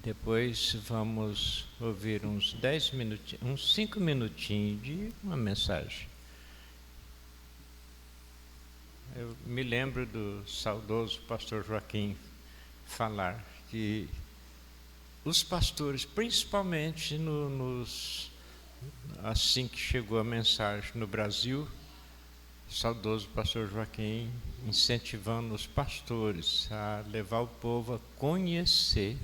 Depois vamos ouvir uns 10 minutinhos, uns 5 minutinhos de uma mensagem. Eu me lembro do saudoso pastor Joaquim falar que os pastores, principalmente assim que chegou a mensagem no Brasil, o saudoso pastor Joaquim incentivando os pastores a levar o povo a conhecer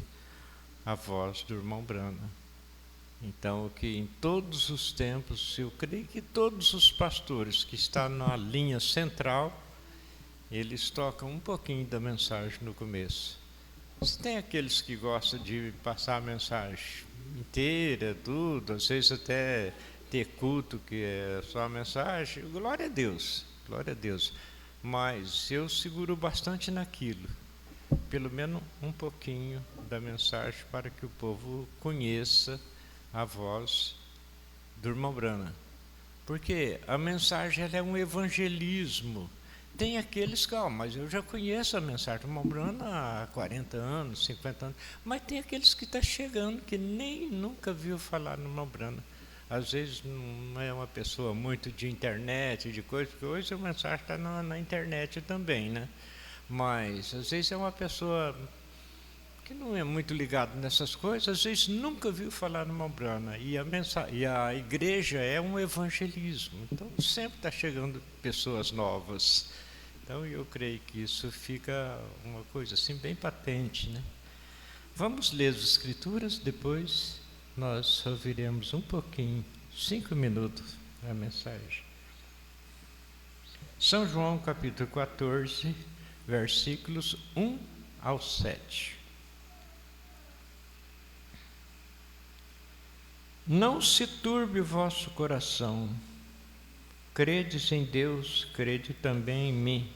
a voz do irmão Branham. Então, que em todos os tempos, eu creio que todos os pastores que estão na linha central, eles tocam um pouquinho da mensagem no começo. Tem aqueles que gostam de passar a mensagem inteira, tudo, às vezes até ter culto que é só a mensagem. Glória a Deus, glória a Deus. Mas eu seguro bastante naquilo, pelo menos um pouquinho da mensagem para que o povo conheça a voz do irmão Branham. Porque a mensagem ela é um evangelismo. Tem aqueles que, mas eu já conheço a mensagem do irmão Branham há 40 anos, 50 anos. Mas tem aqueles que estão chegando que nem nunca viu falar no irmão Branham. Às vezes não é uma pessoa muito de internet, de coisa, porque hoje a mensagem está na internet também, né? Mas às vezes é uma pessoa que não é muito ligado nessas coisas, às vezes nunca viu falar no irmão Branham. E a igreja é um evangelismo. Então sempre está chegando pessoas novas. Então eu creio que isso fica uma coisa assim bem patente, né? Vamos ler as escrituras, depois nós ouviremos um pouquinho, 5 minutos, a mensagem. São João capítulo 14, versículos 1 ao 7. Não se turbe o vosso coração. Credes em Deus, crede também em mim.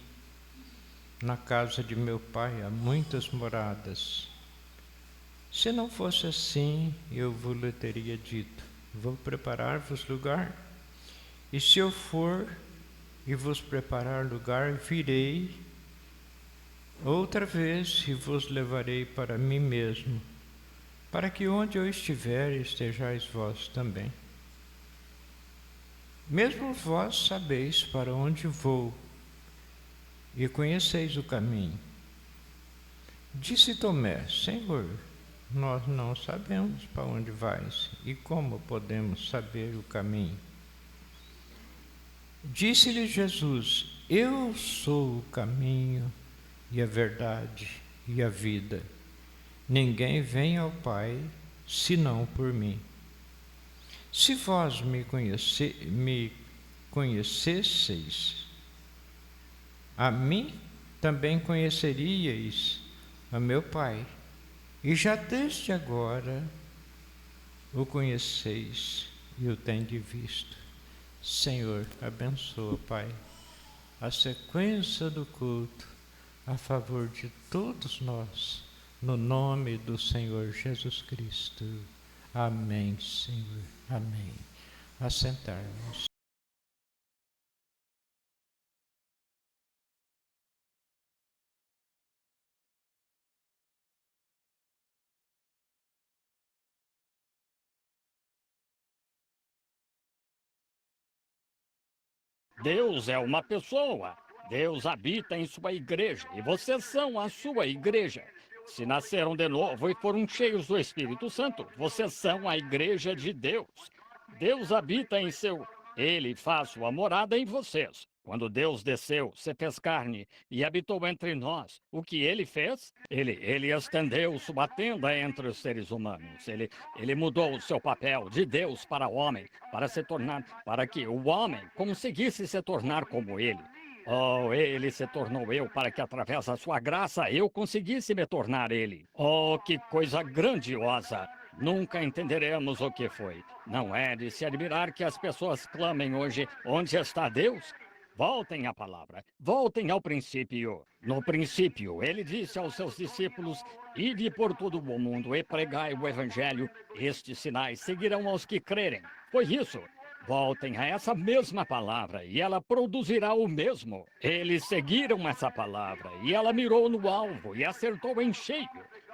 Na casa de meu pai há muitas moradas. Se não fosse assim, eu vos teria dito: vou preparar-vos lugar. E se eu for e vos preparar lugar, virei outra vez e vos levarei para mim mesmo, para que onde eu estiver estejais vós também. Mesmo vós sabeis para onde vou e conheceis o caminho. Disse Tomé: Senhor, nós não sabemos para onde vais e como podemos saber o caminho. Disse-lhe Jesus: Eu sou o caminho e a verdade e a vida. Ninguém vem ao Pai senão por mim. Se vós me conhecesseis, a mim também conheceríeis a meu Pai, e já desde agora o conheceis e o tendes visto. Senhor, abençoa, Pai, a sequência do culto a favor de todos nós, no nome do Senhor Jesus Cristo. Amém, Senhor. Amém. Assentar-nos. Deus é uma pessoa. Deus habita em sua igreja e vocês são a sua igreja. Se nasceram de novo e foram cheios do Espírito Santo, vocês são a igreja de Deus. Deus habita em seu... Ele faz sua morada em vocês. Quando Deus desceu, se fez carne e habitou entre nós, o que ele fez? Ele estendeu sua tenda entre os seres humanos. Ele mudou o seu papel de Deus para o homem, para que o homem conseguisse se tornar como ele. Oh, ele se tornou eu para que através da sua graça eu conseguisse me tornar ele. Oh, que coisa grandiosa! Nunca entenderemos o que foi. Não é de se admirar que as pessoas clamem hoje: onde está Deus? Voltem à palavra, voltem ao princípio. No princípio, ele disse aos seus discípulos: ide por todo o mundo e pregai o evangelho. Estes sinais seguirão aos que crerem. Foi isso. Voltem a essa mesma palavra e ela produzirá o mesmo. Eles seguiram essa palavra e ela mirou no alvo e acertou em cheio.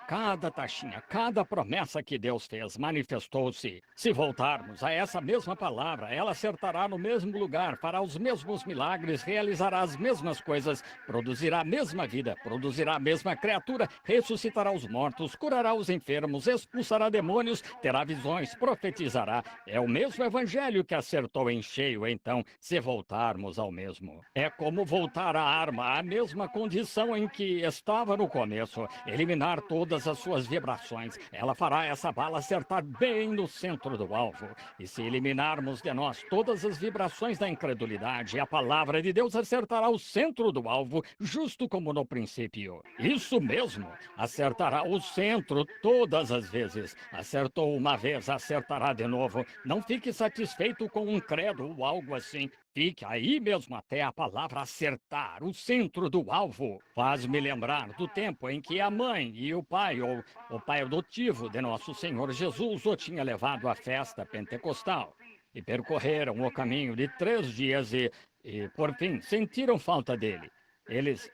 cada taxinha, cada promessa que Deus fez manifestou-se. Se voltarmos a essa mesma palavra, ela acertará no mesmo lugar, fará os mesmos milagres, realizará as mesmas coisas, produzirá a mesma vida, produzirá a mesma criatura, ressuscitará os mortos, curará os enfermos, expulsará demônios, terá visões, profetizará. É o mesmo evangelho que acertou em cheio, então, se voltarmos ao mesmo. É como voltar à arma, a mesma condição em que estava no começo, eliminar todas as suas vibrações. Ela fará essa bala acertar bem no centro do alvo. E se eliminarmos de nós todas as vibrações da incredulidade, a palavra de Deus acertará o centro do alvo, justo como no princípio. Isso mesmo, acertará o centro todas as vezes. Acertou uma vez, acertará de novo. Não fique satisfeito com um credo ou algo assim. Fique aí mesmo até a palavra acertar o centro do alvo. Faz-me lembrar do tempo em que a mãe e o pai, ou o pai adotivo de nosso Senhor Jesus, o tinha levado à festa pentecostal. E percorreram o caminho de 3 dias por fim, sentiram falta dele.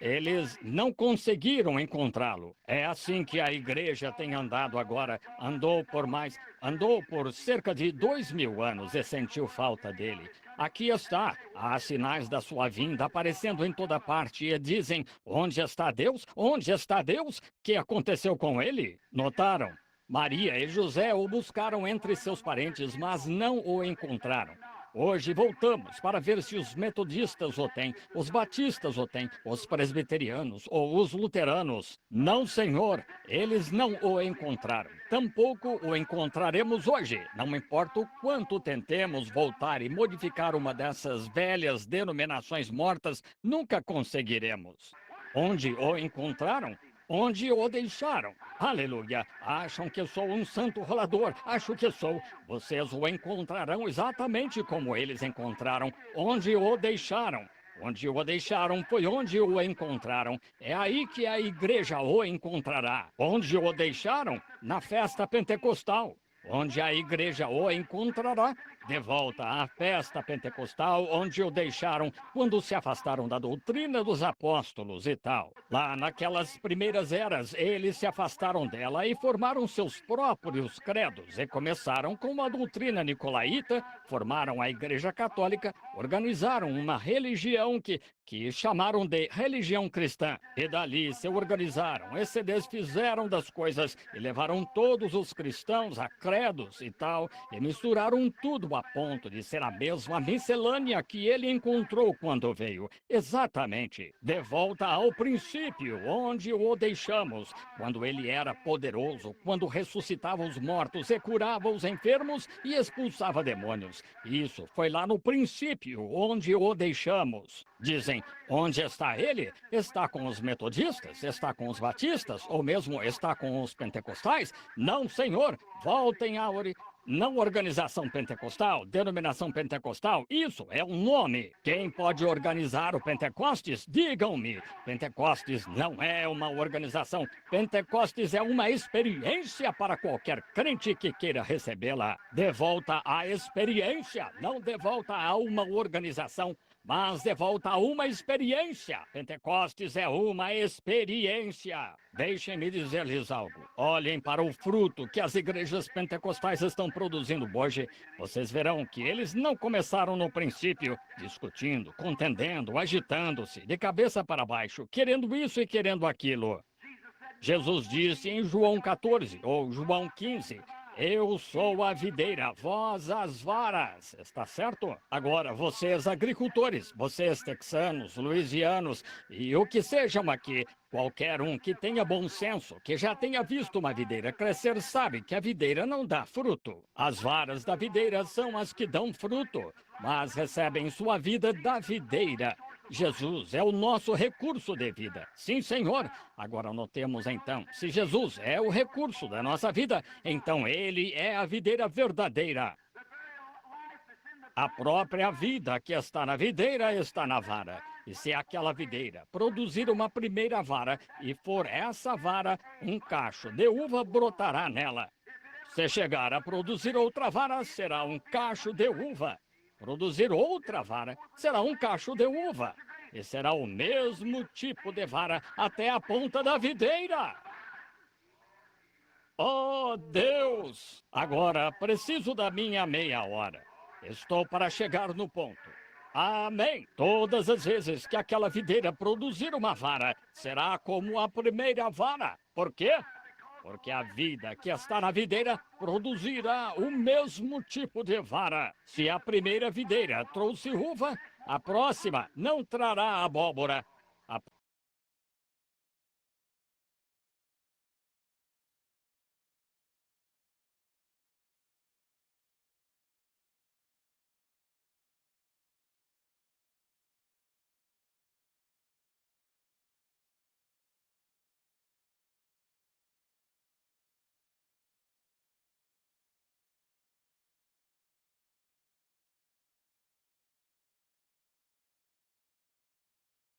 Eles não conseguiram encontrá-lo. É assim que a igreja tem andado agora. Andou por cerca de 2000 anos e sentiu falta dele. Aqui está, há sinais da sua vinda aparecendo em toda parte e dizem: onde está Deus? Onde está Deus? Que aconteceu com ele? Notaram? Maria e José o buscaram entre seus parentes, mas não o encontraram. Hoje voltamos para ver se os metodistas o têm, os batistas o têm, os presbiterianos ou os luteranos. Não, senhor, eles não o encontraram. Tampouco o encontraremos hoje. Não importa o quanto tentemos voltar e modificar uma dessas velhas denominações mortas, nunca conseguiremos. Onde o encontraram? Onde o deixaram? Aleluia! Acham que sou um santo rolador? Acho que sou. Vocês o encontrarão exatamente como eles encontraram. Onde o deixaram? Onde o deixaram foi onde o encontraram. É aí que a igreja o encontrará. Onde o deixaram? Na festa pentecostal. Onde a igreja o encontrará? De volta à festa pentecostal, onde o deixaram quando se afastaram da doutrina dos apóstolos e tal. Lá naquelas primeiras eras, eles se afastaram dela e formaram seus próprios credos e começaram com a doutrina nicolaíta, formaram a Igreja Católica, organizaram uma religião que chamaram de religião cristã. E dali se organizaram e se desfizeram das coisas e levaram todos os cristãos a credos e tal, e misturaram tudo a ponto de ser a mesma miscelânea que ele encontrou quando veio. Exatamente. De volta ao princípio, onde o deixamos, quando ele era poderoso, quando ressuscitava os mortos e curava os enfermos e expulsava demônios. Isso foi lá no princípio, onde o deixamos. Dizem: onde está ele? Está com os metodistas? Está com os batistas? Ou mesmo está com os pentecostais? Não, senhor. Voltem à não organização pentecostal, denominação pentecostal, isso é um nome. Quem pode organizar o Pentecostes? Digam-me. Pentecostes não é uma organização. Pentecostes é uma experiência para qualquer crente que queira recebê-la. De volta à experiência, não de volta a uma organização, mas de volta a uma experiência. Pentecostes é uma experiência. Deixem-me dizer-lhes algo. Olhem para o fruto que as igrejas pentecostais estão produzindo hoje. Vocês verão que eles não começaram no princípio discutindo, contendendo, agitando-se, de cabeça para baixo, querendo isso e querendo aquilo. Jesus disse em João 14 ou João 15... eu sou a videira, vós as varas. Está certo? Agora, vocês agricultores, vocês texanos, louisianos e o que sejam aqui, qualquer um que tenha bom senso, que já tenha visto uma videira crescer, sabe que a videira não dá fruto. As varas da videira são as que dão fruto, mas recebem sua vida da videira. Jesus é o nosso recurso de vida. Sim, Senhor. Agora notemos então, se Jesus é o recurso da nossa vida, então ele é a videira verdadeira. A própria vida que está na videira está na vara. E se aquela videira produzir uma primeira vara, e for essa vara, um cacho de uva brotará nela. Se chegar a produzir outra vara, será um cacho de uva. Produzir outra vara, será um cacho de uva. E será o mesmo tipo de vara até a ponta da videira. Oh, Deus! Agora preciso da minha meia hora. Estou para chegar no ponto. Amém. Todas as vezes que aquela videira produzir uma vara, será como a primeira vara. Por quê? Porque a vida que está na videira produzirá o mesmo tipo de vara. Se a primeira videira trouxe uva, a próxima não trará abóbora. A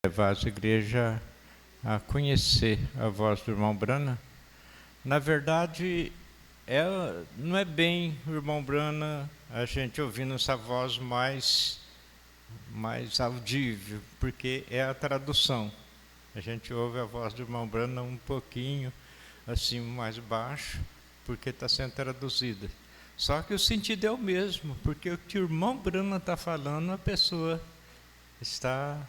Levar as igrejas a conhecer a voz do irmão Brana. Na verdade, não é bem o irmão Brana a gente ouvindo essa voz mais audível, porque é a tradução. A gente ouve a voz do irmão Brana um pouquinho assim mais baixo, porque está sendo traduzida. Só que o sentido é o mesmo, porque o que o irmão Brana está falando, a pessoa está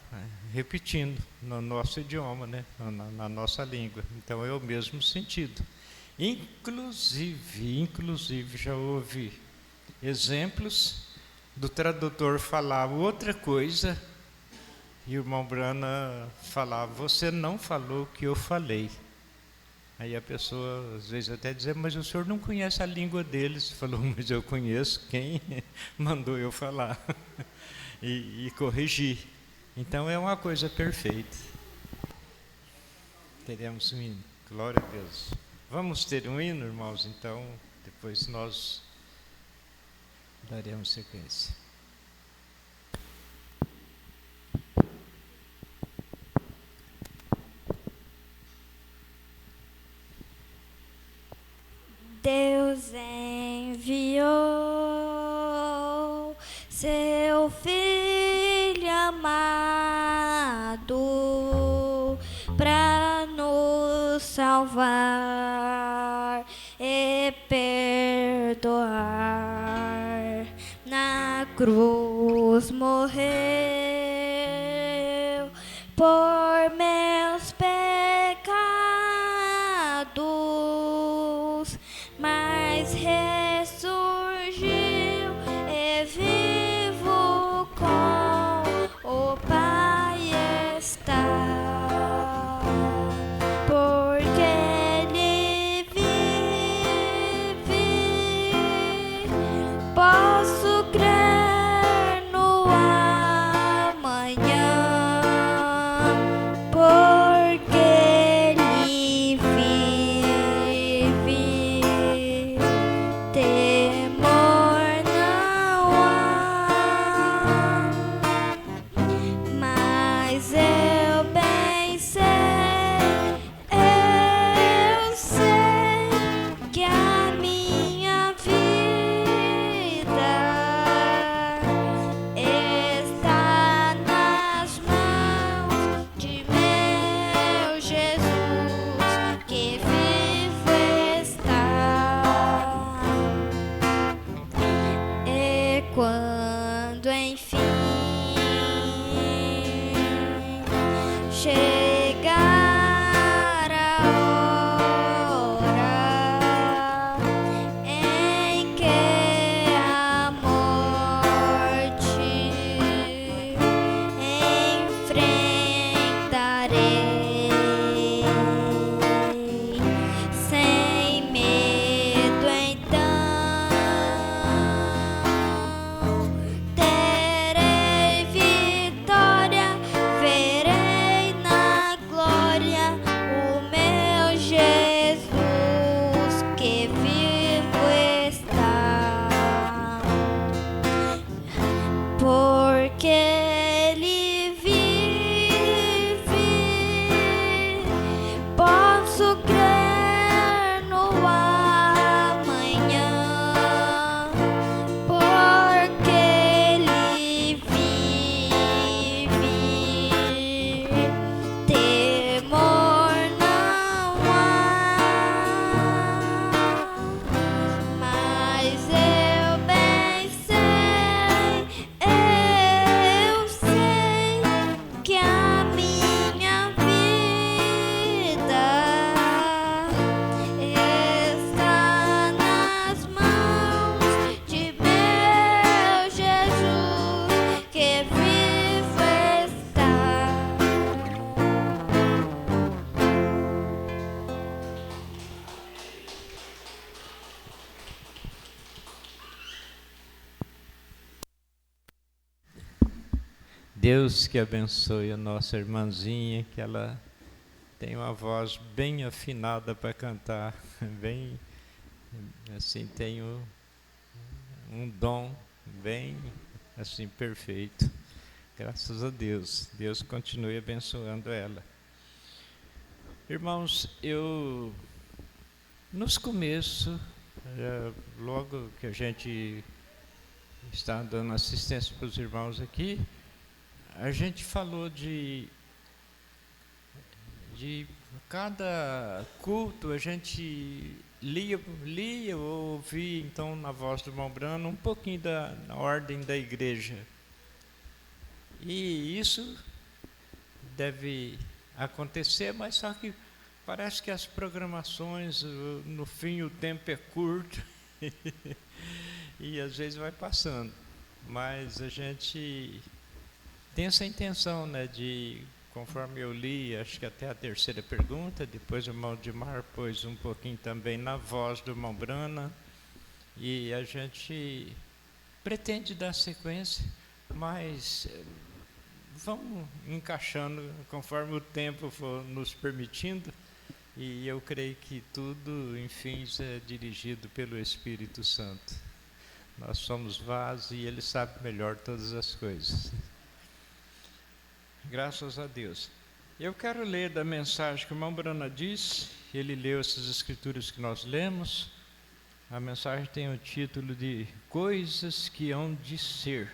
repetindo no nosso idioma, né? na nossa língua. Então é o mesmo sentido. Inclusive já houve exemplos do tradutor falar outra coisa e o irmão Brana falava: você não falou o que eu falei. Aí a pessoa às vezes até dizia: mas o senhor não conhece a língua deles. Falou: mas eu conheço quem mandou eu falar e corrigir. Então é uma coisa perfeita. Teremos um hino. Glória a Deus. Vamos ter um hino, irmãos, então depois nós daremos sequência. Deus enviou seu Filho amado para nos salvar e perdoar. Na cruz morreu por meus pecados, mas ressurgiu e vivo com o Pai está, porque Ele vive. Posso crer no amanhã, porque Ele vive. Deus que abençoe a nossa irmãzinha, que ela tem uma voz bem afinada para cantar, bem, assim, tem um dom bem, assim, perfeito. Graças a Deus. Deus continue abençoando ela. Irmãos, nos começos, logo que a gente está dando assistência para os irmãos aqui, a gente falou de cada culto, a gente lia ou ouvia, então, na voz do irmão Brano, um pouquinho da ordem da igreja. E isso deve acontecer, mas só que parece que as programações, no fim, o tempo é curto e às vezes vai passando. Mas a gente tem essa intenção, né, de, conforme eu li, acho que até a terceira pergunta, depois o irmão Dimar pôs um pouquinho também na voz do irmão Brana, e a gente pretende dar sequência, mas vamos encaixando conforme o tempo for nos permitindo, e eu creio que tudo, enfim, é dirigido pelo Espírito Santo. Nós somos vasos e Ele sabe melhor todas as coisas. Graças a Deus. Eu quero ler da mensagem que o irmão Brana disse, ele leu essas escrituras que nós lemos. A mensagem tem o título de Coisas que hão de ser.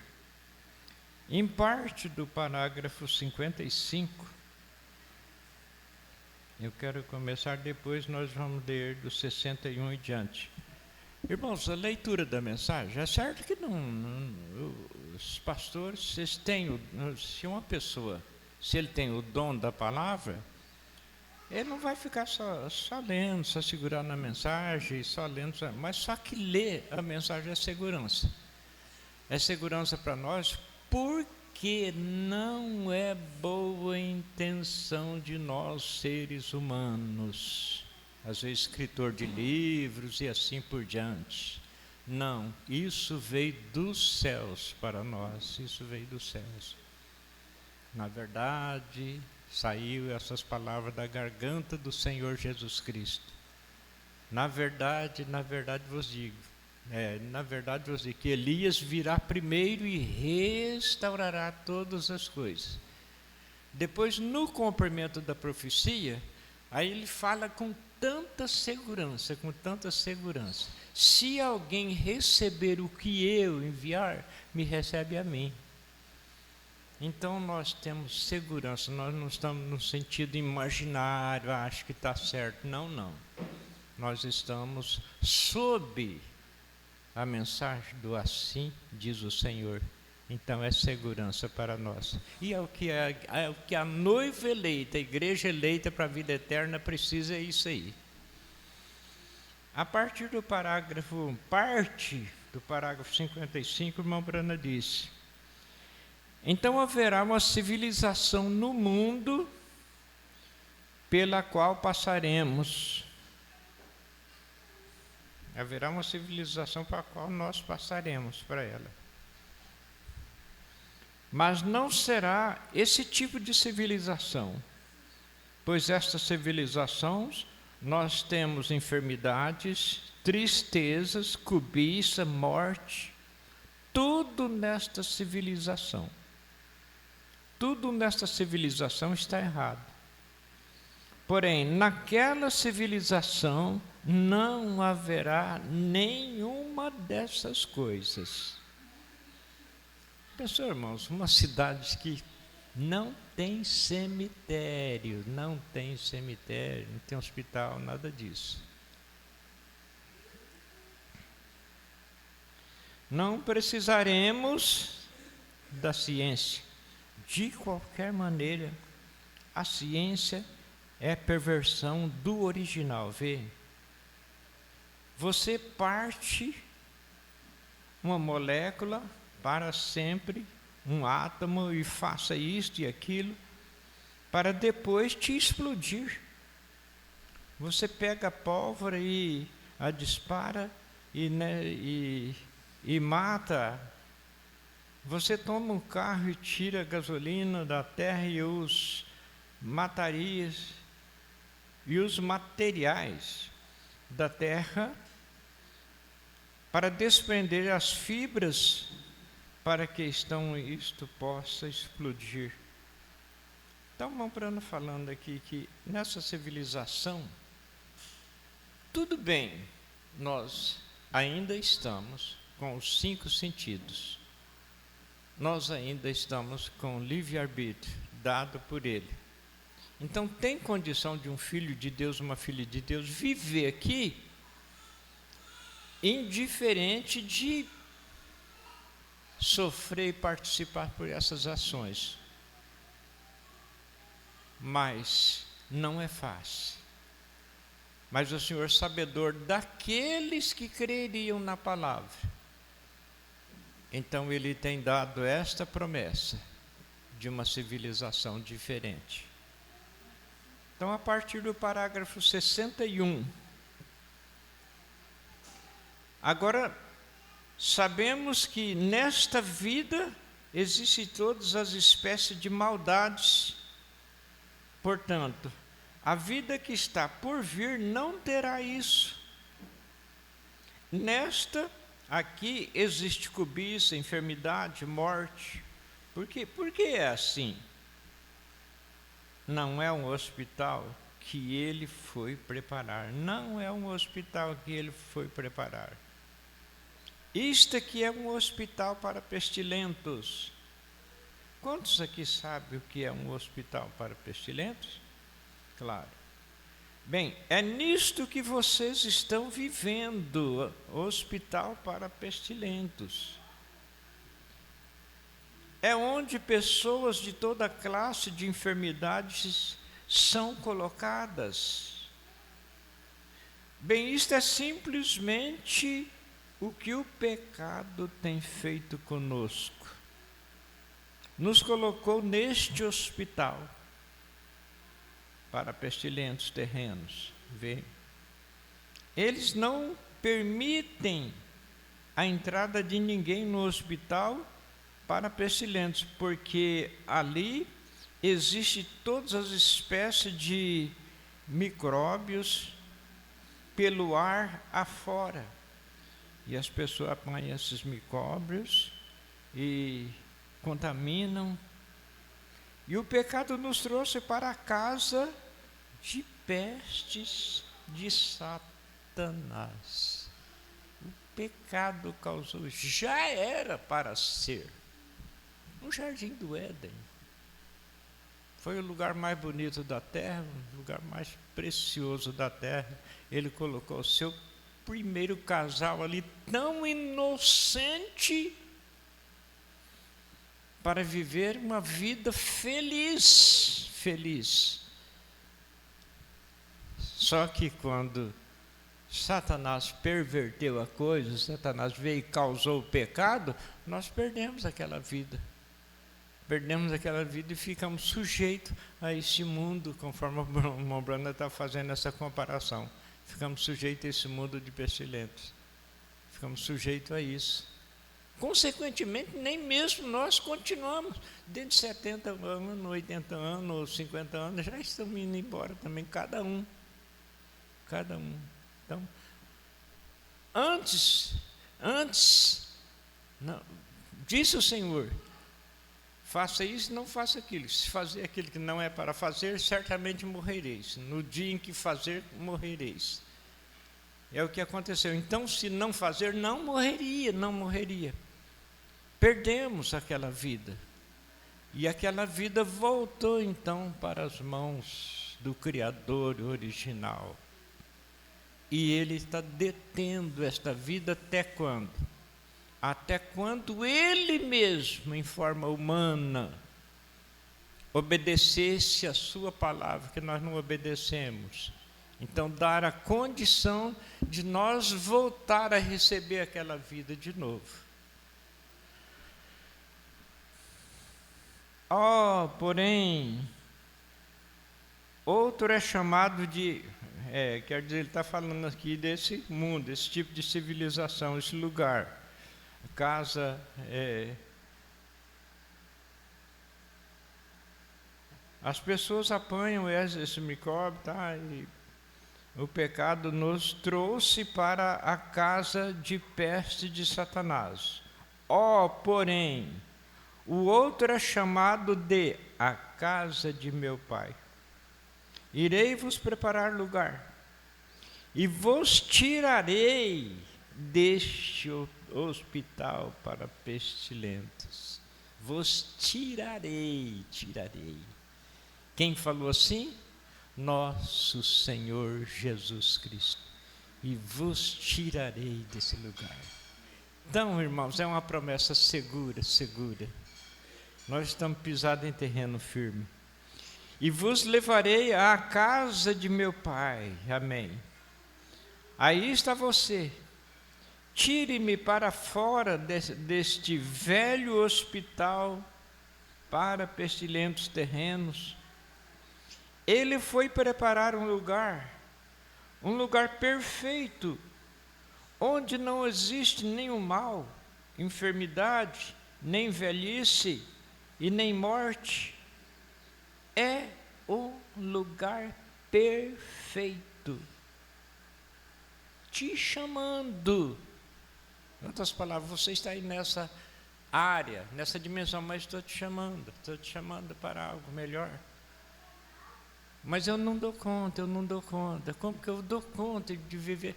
Em parte do parágrafo 55, eu quero começar, depois nós vamos ler do 61 e diante. Irmãos, a leitura da mensagem, é certo que os pastores, vocês têm, se uma pessoa, se ele tem o dom da palavra, ele não vai ficar só lendo, só segurar na mensagem, só lendo, mas só que ler a mensagem é segurança. É segurança para nós, porque não é boa intenção de nós, seres humanos, às vezes escritor de livros e assim por diante. Não, isso veio dos céus para nós, isso veio dos céus. Na verdade, saiu essas palavras da garganta do Senhor Jesus Cristo. Na verdade vos digo, que Elias virá primeiro e restaurará todas as coisas. Depois, no cumprimento da profecia, aí ele fala com tanta segurança, se alguém receber o que eu enviar, me recebe a mim. Então nós temos segurança, nós não estamos no sentido imaginário, acho que está certo, não. Nós estamos sob a mensagem do assim diz o Senhor. Então é segurança para nós. E é o que a noiva eleita, a igreja eleita para a vida eterna precisa, é isso aí. A partir do parágrafo 55, o irmão Brana disse: então haverá uma civilização no mundo pela qual passaremos. Haverá uma civilização para a qual nós passaremos para ela. Mas não será esse tipo de civilização, pois esta civilização nós temos enfermidades, tristezas, cobiça, morte, tudo nesta civilização. Tudo nesta civilização está errado. Porém, naquela civilização não haverá nenhuma dessas coisas. Pensou, irmãos, uma cidade que não tem cemitério, não tem hospital, nada disso. Não precisaremos da ciência. De qualquer maneira, a ciência é perversão do original, vê? Você parte uma molécula para sempre, um átomo, e faça isto e aquilo, para depois te explodir. Você pega a pólvora e a dispara e mata Você toma um carro e tira a gasolina da terra e os matarias e os materiais da terra para desprender as fibras para que isto possa explodir. Então, Mombrana falando aqui que nessa civilização, tudo bem, nós ainda estamos com os 5 sentidos. Nós ainda estamos com o livre-arbítrio dado por Ele. Então, tem condição de um filho de Deus, uma filha de Deus, viver aqui indiferente de sofrer e participar por essas ações. Mas não é fácil. Mas o Senhor, sabedor daqueles que creriam na palavra, então Ele tem dado esta promessa de uma civilização diferente. Então, a partir do parágrafo 61, agora, sabemos que nesta vida existem todas as espécies de maldades. Portanto, a vida que está por vir não terá isso. Nesta aqui existe cobiça, enfermidade, morte. Por quê? Por que é assim? Não é um hospital que Ele foi preparar. Não é um hospital que Ele foi preparar. Isto aqui é um hospital para pestilentos. Quantos aqui sabem o que é um hospital para pestilentos? Claro. Bem, é nisto que vocês estão vivendo, hospital para pestilentos. É onde pessoas de toda classe de enfermidades são colocadas. Bem, isto é simplesmente o que o pecado tem feito conosco. Nos colocou neste hospital para pestilentos terrenos. Vê? Eles não permitem a entrada de ninguém no hospital para pestilentos, porque ali existe todas as espécies de micróbios pelo ar afora. E as pessoas apanham esses micróbios e contaminam. E o pecado nos trouxe para a casa de pestes de Satanás. O pecado causou, já era para ser. No jardim do Éden. Foi o lugar mais bonito da terra, o lugar mais precioso da terra. Ele colocou o seu primeiro casal ali, tão inocente, para viver uma vida feliz, feliz. Só que quando Satanás perverteu a coisa, Satanás veio e causou o pecado, nós perdemos aquela vida. Perdemos aquela vida e ficamos sujeitos a esse mundo, conforme o Mombrana está fazendo essa comparação. Ficamos sujeitos a esse mundo de pestilentos. Ficamos sujeitos a isso. Consequentemente, nem mesmo nós continuamos. Dentro de 70 anos, 80 anos, 50 anos, já estamos indo embora também, cada um. Cada um. Então, antes, não, disse o Senhor, faça isso, não faça aquilo. Se fazer aquilo que não é para fazer, certamente morrereis. No dia em que fazer, morrereis. É o que aconteceu. Então, se não fazer, não morreria. Perdemos aquela vida. E aquela vida voltou, então, para as mãos do Criador original. E Ele está detendo esta vida até quando? Até quando Ele mesmo, em forma humana, obedecesse a sua palavra, que nós não obedecemos. Então, dar a condição de nós voltar a receber aquela vida de novo. Porém, outro é chamado de, quer dizer, ele está falando aqui desse mundo, esse tipo de civilização, esse lugar. Casa As pessoas apanham esse micróbio, tá? E o pecado nos trouxe para a casa de peste de Satanás. Porém, o outro é chamado de a casa de meu Pai. Irei vos preparar lugar, e vos tirarei deste hospital para pestilentos. Vos tirarei. Quem falou assim? Nosso Senhor Jesus Cristo. E vos tirarei desse lugar. Então, irmãos, é uma promessa segura. Nós estamos pisados em terreno firme. E vos levarei à casa de meu Pai. Amém. Aí está você. Tire-me para fora deste velho hospital para pestilentos terrenos. Ele foi preparar um lugar perfeito, onde não existe nenhum mal, enfermidade, nem velhice e nem morte. É um lugar perfeito, te chamando. Em outras palavras, você está aí nessa área, nessa dimensão, mas estou te chamando para algo melhor. Mas eu não dou conta. Como que eu dou conta de viver?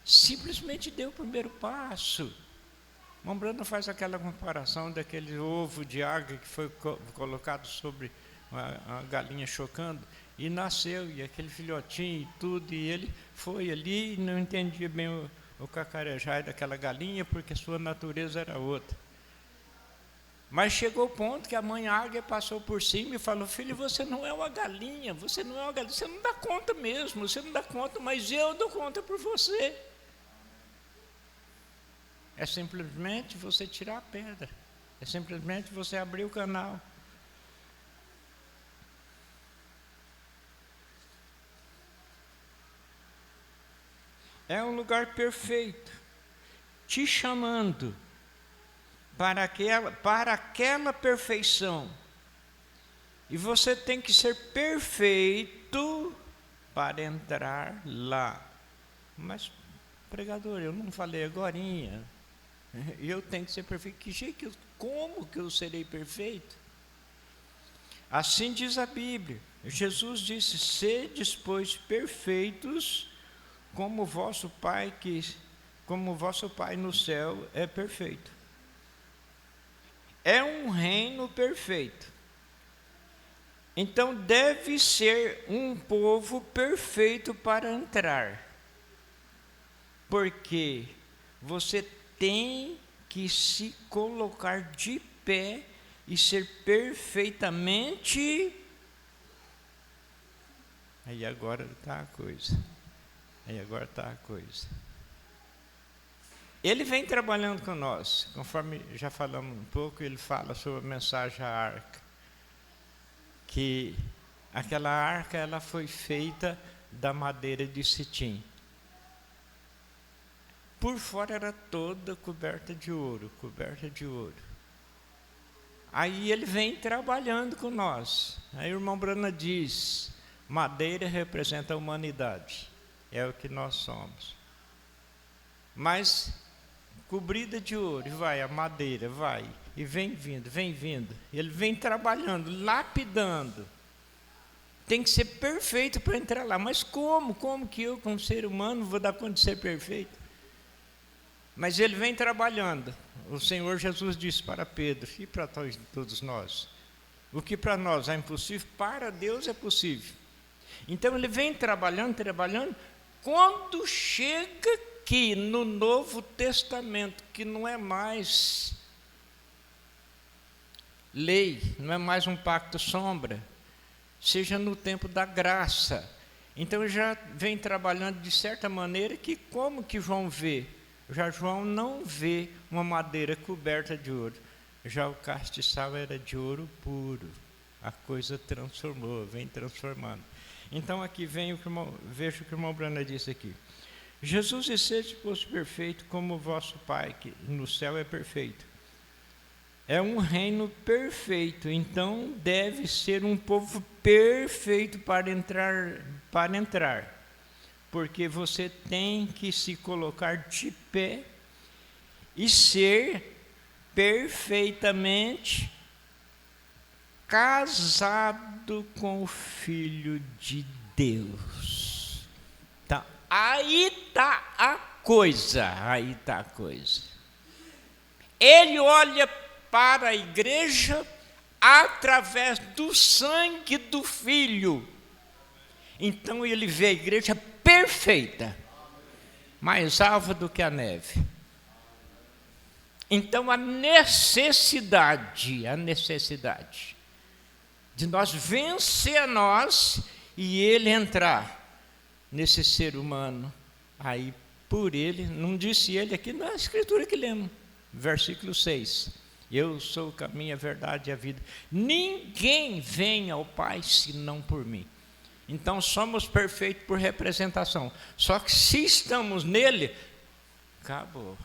Simplesmente dê o primeiro passo. Mambrana faz aquela comparação daquele ovo de águia que foi colocado sobre uma galinha chocando, e nasceu, e aquele filhotinho e tudo, e ele foi ali e não entendia bem o cacarejar daquela galinha, porque a sua natureza era outra. Mas chegou o ponto que a mãe águia passou por cima e falou: filho, você não é uma galinha, você não dá conta mesmo, você não dá conta, mas eu dou conta por você. É simplesmente você tirar a pedra, é simplesmente você abrir o canal. É um lugar perfeito, te chamando para aquela perfeição. E você tem que ser perfeito para entrar lá. Mas, pregador, eu não falei agorinha. Eu tenho que ser perfeito. Como que eu serei perfeito? Assim diz a Bíblia. Jesus disse: sedes, pois, perfeitos, como vosso Pai no céu é perfeito. É um reino perfeito. Então deve ser um povo perfeito para entrar. Porque você tem que se colocar de pé e ser perfeitamente. Aí agora está a coisa. Ele vem trabalhando com nós, conforme já falamos um pouco. Ele fala sobre a mensagem à arca, que aquela arca ela foi feita da madeira de cetim. Por fora era toda coberta de ouro. Aí ele vem trabalhando com nós. Aí o irmão Brana diz: madeira representa a humanidade, é o que nós somos. Mas cobrida de ouro, a madeira e vem vindo. Ele vem trabalhando, lapidando. Tem que ser perfeito para entrar lá. Mas como que eu, como ser humano, vou dar conta de ser perfeito? Mas ele vem trabalhando. O Senhor Jesus disse para Pedro e para todos nós: o que para nós é impossível, para Deus é possível. Então ele vem trabalhando. Quando chega aqui no Novo Testamento, que não é mais lei, não é mais um pacto sombra, seja no tempo da graça. Então já vem trabalhando de certa maneira que como que João vê? Já João não vê uma madeira coberta de ouro. Já o castiçal era de ouro puro. A coisa transformou, vem transformando. Então aqui vem veja o que o irmão Brana disse aqui. Jesus, sede, pois, perfeito, como o vosso Pai, que no céu é perfeito. é um reino perfeito, então deve ser um povo perfeito para entrar, porque você tem que se colocar de pé e ser perfeitamente casado com o Filho de Deus. Tá, aí está a coisa, Ele olha para a igreja através do sangue do Filho. Então ele vê a igreja perfeita, mais alva do que a neve. Então a necessidade de nós vencer a nós e ele entrar nesse ser humano, aí por ele, não disse ele aqui na escritura que lemos, versículo 6, eu sou o caminho, a verdade e a vida, ninguém vem ao Pai senão por mim. Então somos perfeitos por representação, só que se estamos nele, acabou.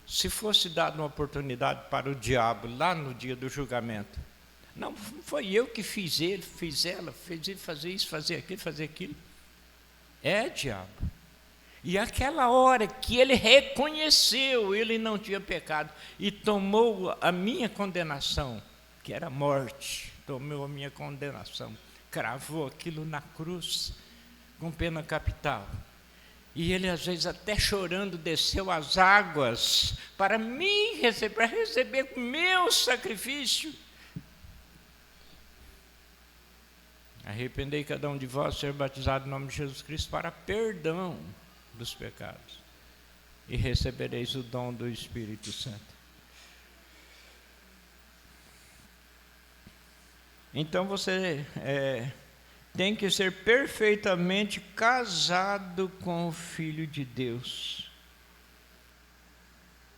Se fosse dada uma oportunidade para o diabo lá no dia do julgamento, não foi eu que fiz ele, fiz ela, fez ele fazer isso, fazer aquilo. É diabo. E aquela hora que ele reconheceu, ele não tinha pecado e tomou a minha condenação, que era a morte, tomou a minha condenação, cravou aquilo na cruz, com pena capital. E ele, às vezes, até chorando, desceu as águas para me receber, para receber o meu sacrifício. Arrependei cada um de vós, ser batizado em nome de Jesus Cristo para perdão dos pecados. E recebereis o dom do Espírito Santo. Então você tem que ser perfeitamente casado com o Filho de Deus.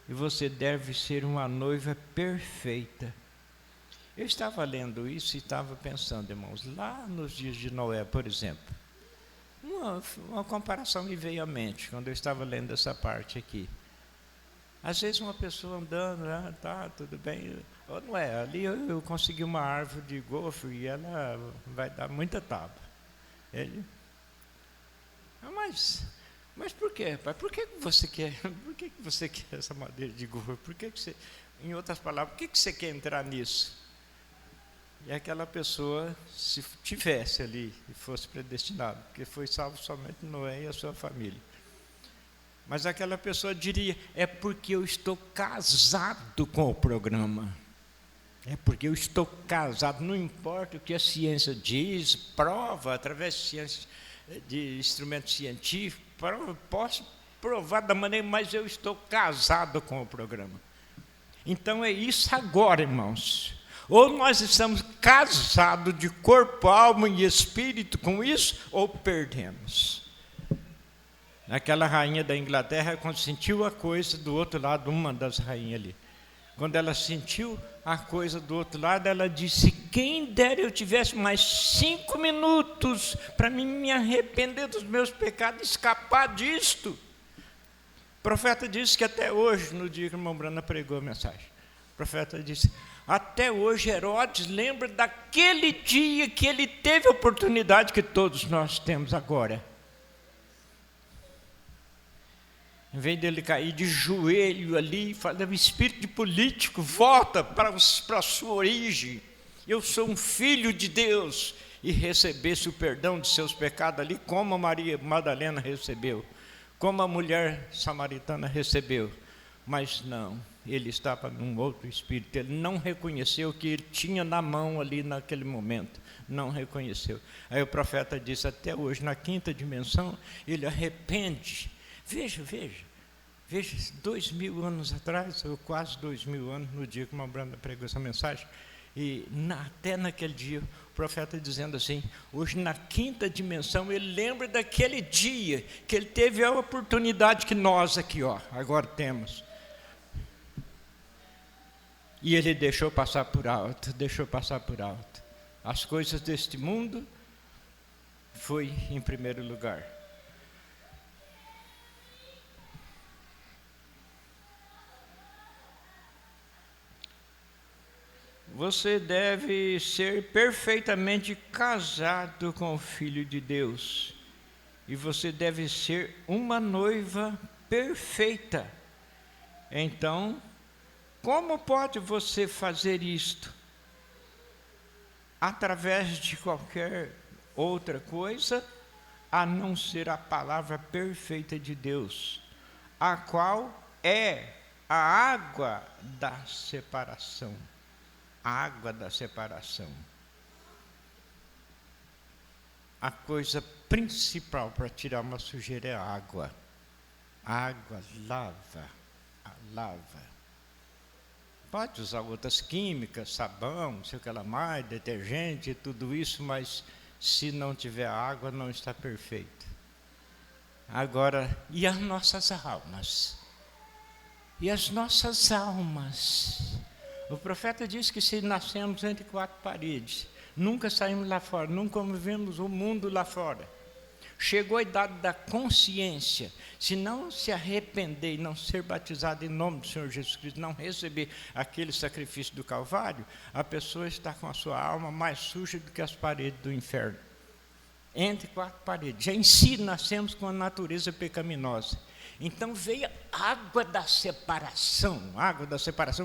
E você deve ser uma noiva perfeita. Eu estava lendo isso e estava pensando, irmãos, lá nos dias de Noé, por exemplo, uma comparação me veio à mente quando eu estava lendo essa parte aqui. Às vezes uma pessoa andando, tá, tudo bem, ou não é, ali eu consegui uma árvore de gofre e ela vai dar muita tábua. Mas por quê, pai? Por que você quer essa madeira de gofre? Por que você, em outras palavras, por que você quer entrar nisso? E aquela pessoa, se tivesse ali e fosse predestinado, porque foi salvo somente Noé e a sua família. Mas aquela pessoa diria, é porque eu estou casado com o programa. É porque eu estou casado, não importa o que a ciência diz, prova, através de ciência, de instrumentos científicos, posso provar da maneira, mas eu estou casado com o programa. Então é isso agora, irmãos. Ou nós estamos casados de corpo, alma e espírito com isso, ou perdemos. Aquela rainha da Inglaterra, quando sentiu a coisa do outro lado, uma das rainhas ali, quando ela sentiu a coisa do outro lado, ela disse, quem dera eu tivesse mais 5 minutos para me arrepender dos meus pecados, escapar disto. O profeta disse que até hoje, no dia que o irmão Brana pregou a mensagem, o profeta disse, até hoje Herodes lembra daquele dia que ele teve a oportunidade que todos nós temos agora. Em vez dele cair de joelho ali, falar, espírito de político, volta para a sua origem. Eu sou um filho de Deus. E recebesse o perdão de seus pecados ali, como a Maria Madalena recebeu, como a mulher samaritana recebeu. Mas não, ele estava num outro espírito. Ele não reconheceu o que ele tinha na mão ali naquele momento. Não reconheceu. Aí o profeta disse, até hoje, na 5ª dimensão, ele arrepende. Veja, 2000 anos atrás, ou quase 2000 anos, no dia que o irmão Branda pregou essa mensagem, e até naquele dia, o profeta dizendo assim, hoje na 5ª dimensão, ele lembra daquele dia, que ele teve a oportunidade que nós aqui, agora temos. E ele deixou passar por alto. As coisas deste mundo foi em primeiro lugar. você deve ser perfeitamente casado com o Filho de Deus. E você deve ser uma noiva perfeita. Então, como pode você fazer isto? Através de qualquer outra coisa, a não ser a palavra perfeita de Deus, a qual é a água da separação. A água da separação. A coisa principal para tirar uma sujeira é a água. A água lava. Pode usar outras químicas, sabão, não sei o que lá mais, detergente, tudo isso, mas se não tiver água, não está perfeito. Agora, e as nossas almas? E as nossas almas? O profeta diz que se nascemos entre quatro paredes, nunca saímos lá fora, nunca vivemos o mundo lá fora. Chegou a idade da consciência. Se não se arrepender e não ser batizado em nome do Senhor Jesus Cristo, não receber aquele sacrifício do Calvário, a pessoa está com a sua alma mais suja do que as paredes do inferno. Entre quatro paredes. Já em si nascemos com a natureza pecaminosa. Então veio a água da separação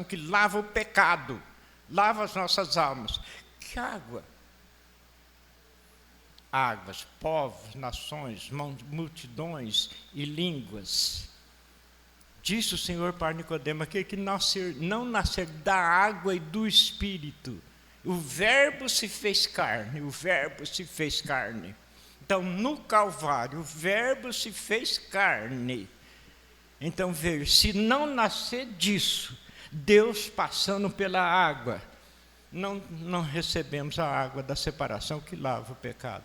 que lava o pecado, lava as nossas almas. Que água? Águas, povos, nações, multidões e línguas. Disse o Senhor para Nicodemo: aquele que não nascer da água e do Espírito. O Verbo se fez carne, Então, no Calvário, o Verbo se fez carne. Então, veja, se não nascer disso, Deus passando pela água, não recebemos a água da separação que lava o pecado.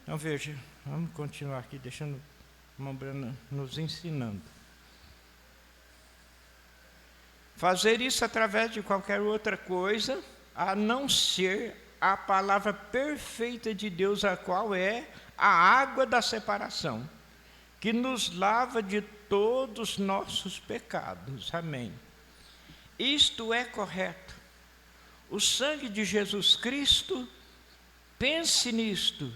Então, veja, vamos continuar aqui, deixando a irmã Brana nos ensinando. Fazer isso através de qualquer outra coisa, a não ser a palavra perfeita de Deus, a qual é a água da separação, que nos lava de todos os nossos pecados. Amém. Isto é correto. O sangue de Jesus Cristo, pense nisto,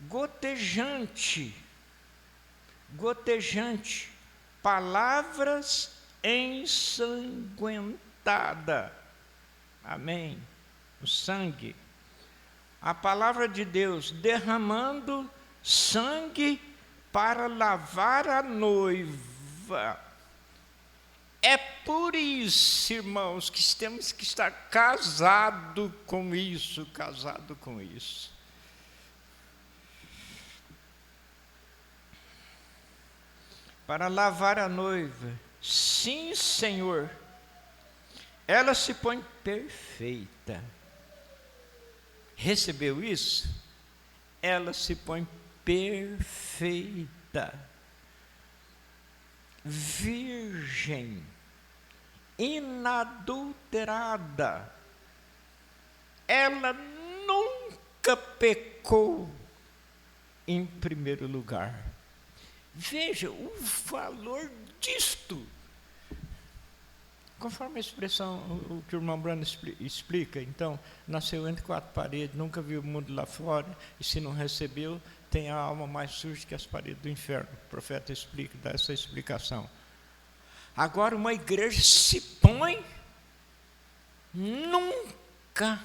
gotejante, palavras ensanguentadas. Amém. O sangue, a palavra de Deus derramando sangue para lavar a noiva. É por isso, irmãos, que temos que estar casado com isso. Para lavar a noiva. Sim, Senhor. Ela se põe perfeita. Recebeu isso? Ela se põe perfeita. Virgem, inadulterada. Ela nunca pecou em primeiro lugar. Veja o valor disto. Conforme a expressão, o que o irmão Brano explica, então, nasceu entre quatro paredes, nunca viu o mundo lá fora, e se não recebeu, tem a alma mais suja que as paredes do inferno. O profeta explica, dá essa explicação. Agora, uma igreja se põe, nunca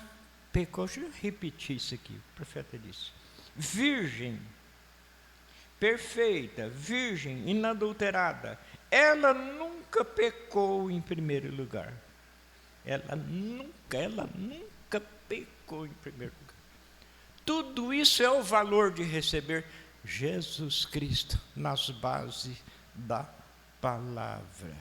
pecou. Deixa eu repetir isso aqui, o profeta disse. Virgem, perfeita, virgem, inadulterada. Ela nunca pecou em primeiro lugar. Ela nunca pecou em primeiro lugar. Tudo isso é o valor de receber Jesus Cristo nas bases da palavra.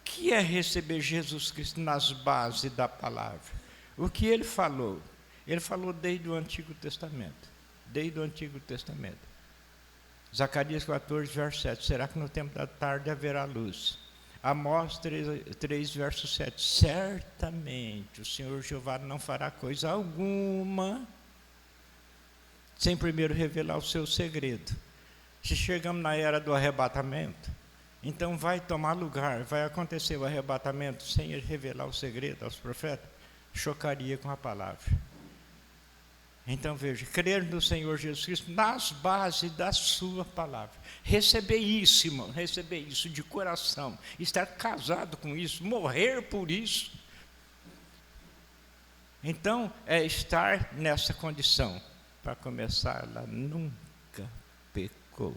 O que é receber Jesus Cristo nas bases da palavra? O que ele falou? Ele falou desde o Antigo Testamento. Zacarias 14, verso 7. Será que no tempo da tarde haverá luz? Amós 3, verso 7. Certamente o Senhor Jeová não fará coisa alguma sem primeiro revelar o seu segredo. Se chegamos na era do arrebatamento, Então vai tomar lugar, vai acontecer o arrebatamento sem ele revelar o segredo aos profetas, chocaria com a palavra. Então veja, crer no Senhor Jesus Cristo nas bases da sua palavra. Receber isso, irmão, receber isso de coração, estar casado com isso, morrer por isso. Então é estar nessa condição. Para começar, ela nunca pecou.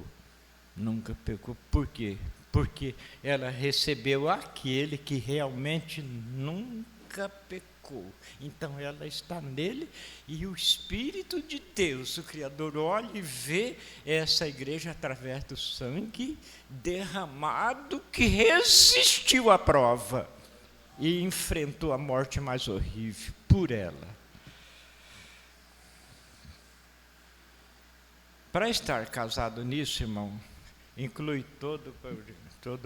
Nunca pecou. Por quê? Porque ela recebeu aquele que realmente nunca pecou. Então ela está nele e o Espírito de Deus, o Criador, olha e vê essa igreja através do sangue derramado que resistiu à prova e enfrentou a morte mais horrível por ela. Para estar casado nisso, irmão, inclui todo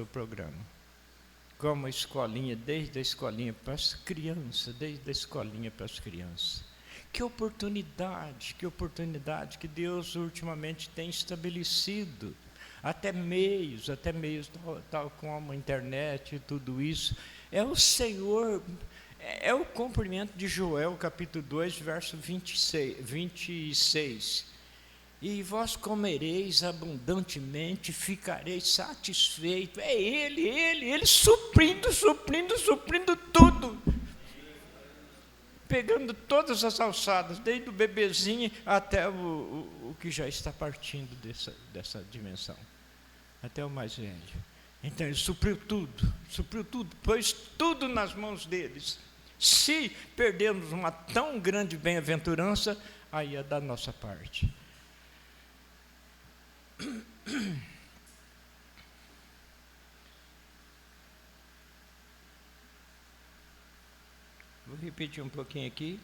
o programa. Como a escolinha, desde a escolinha para as crianças, desde a escolinha para as crianças. Que oportunidade que Deus ultimamente tem estabelecido. Até meios tal como a internet e tudo isso. É o Senhor, é o cumprimento de Joel, capítulo 2, verso 26. E vós comereis abundantemente, ficareis satisfeitos. É Ele suprindo tudo. Pegando todas as alçadas, desde o bebezinho até o que já está partindo dessa dimensão. Até o mais velho. Então ele supriu tudo, pôs tudo nas mãos deles. Se perdermos uma tão grande bem-aventurança, aí é da nossa parte. Vou repetir um pouquinho aqui.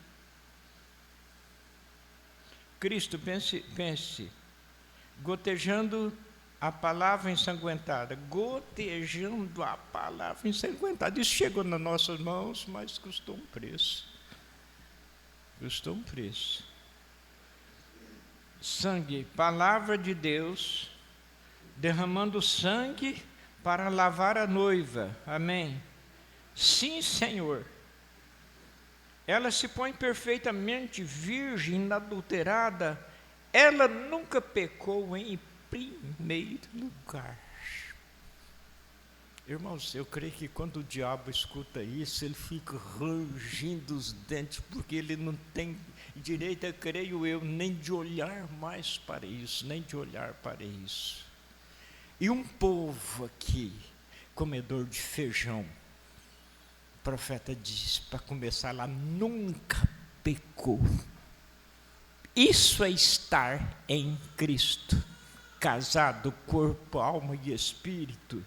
Cristo, pense, gotejando a palavra ensanguentada, Isso chegou nas nossas mãos, mas custou um preço. Sangue, palavra de Deus, derramando sangue para lavar a noiva. Amém? Sim, Senhor. Ela se põe perfeitamente virgem, inadulterada. Ela nunca pecou em primeiro lugar. Irmãos, eu creio que quando o diabo escuta isso, ele fica rangindo os dentes, porque ele não tem direito, creio eu, nem de olhar mais para isso, E um povo aqui, comedor de feijão, o profeta diz, para começar lá, nunca pecou. Isso é estar em Cristo, casado, corpo, alma e espírito.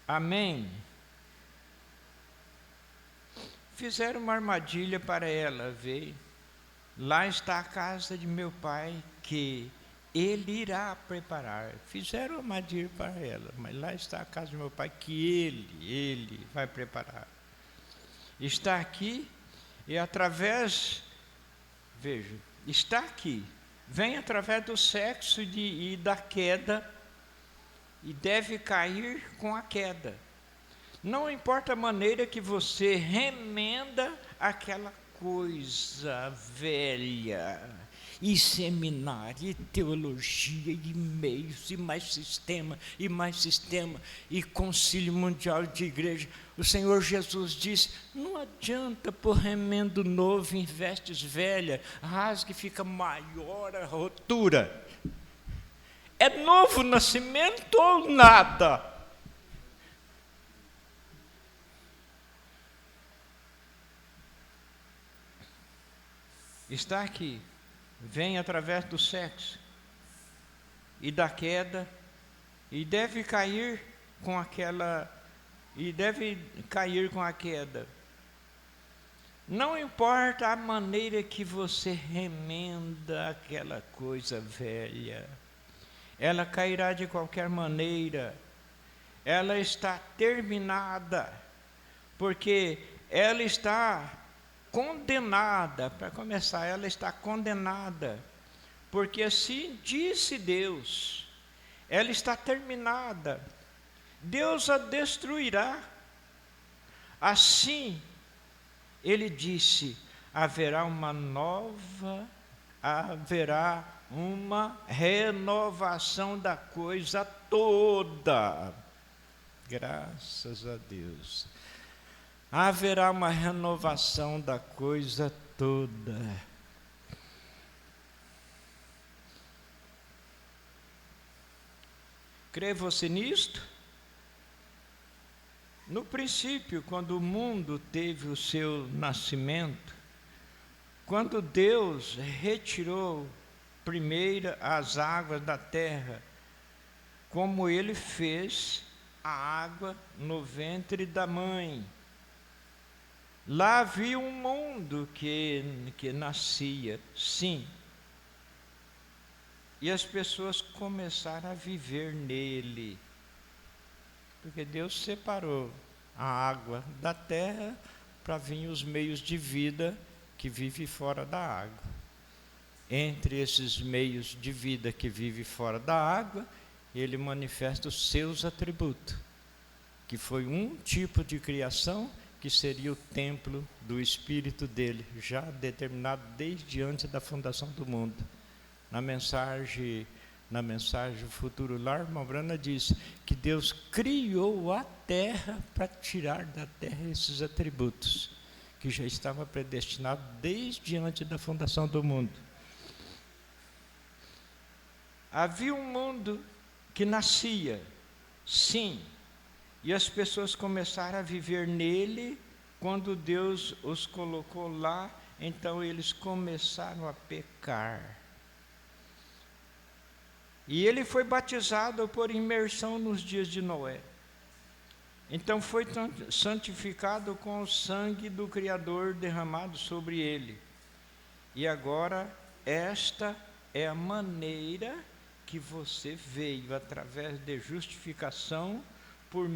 Amém? Fizeram uma armadilha para ela, veio. Lá está a casa de meu pai, que ele irá preparar. Fizeram uma armadilha para ela, mas lá está a casa de meu pai, que ele vai preparar. Está aqui, e através, veja, está aqui, vem através do sexo e da queda, e deve cair com a queda. Não importa a maneira que você remenda aquela coisa velha, e seminário, e teologia, e meios, e mais sistema, e concílio mundial de igreja. O Senhor Jesus disse, não adianta pôr remendo novo em vestes velhas, rasga e fica maior a rotura. É novo nascimento ou nada? Está aqui, vem através do sexo e da queda, e deve cair com a queda. Não importa a maneira que você remenda aquela coisa velha, ela cairá de qualquer maneira. Ela está terminada, porque ela está condenada. Para começar, ela está condenada, porque assim disse Deus, ela está terminada, Deus a destruirá. Assim, ele disse, haverá uma renovação da coisa toda. Graças a Deus. Haverá uma renovação da coisa toda. Crê você nisto? No princípio, quando o mundo teve o seu nascimento, quando Deus retirou primeiro as águas da terra, como Ele fez a água no ventre da mãe, lá havia um mundo que nascia, sim, e as pessoas começaram a viver nele, porque Deus separou a água da terra para vir os meios de vida que vivem fora da água. Entre esses meios de vida que vivem fora da água, ele manifesta os seus atributos, que foi um tipo de criação que seria o templo do Espírito dele, já determinado desde antes da fundação do mundo. Na mensagem Futuro Lar, irmã Brana diz que Deus criou a terra para tirar da terra esses atributos, que já estava predestinado desde antes da fundação do mundo. Havia um mundo que nascia, sim, e as pessoas começaram a viver nele. Quando Deus os colocou lá, então eles começaram a pecar. E ele foi batizado por imersão nos dias de Noé. Então foi santificado com o sangue do Criador derramado sobre ele. E agora esta é a maneira que você veio, através de justificação, por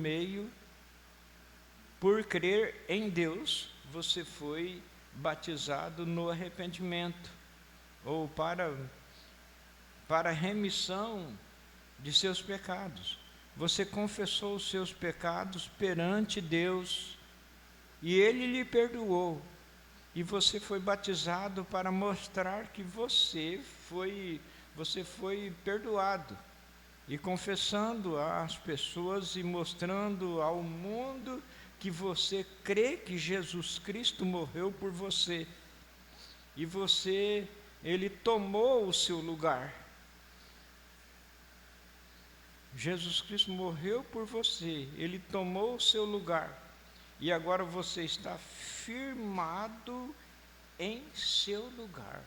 crer em Deus, você foi batizado no arrependimento, ou para remissão de seus pecados. Você confessou os seus pecados perante Deus, e Ele lhe perdoou, e você foi batizado para mostrar que você foi perdoado, e confessando às pessoas e mostrando ao mundo que você crê que Jesus Cristo morreu por você, e Ele tomou o seu lugar. Jesus Cristo morreu por você, Ele tomou o seu lugar, e agora você está firmado em seu lugar.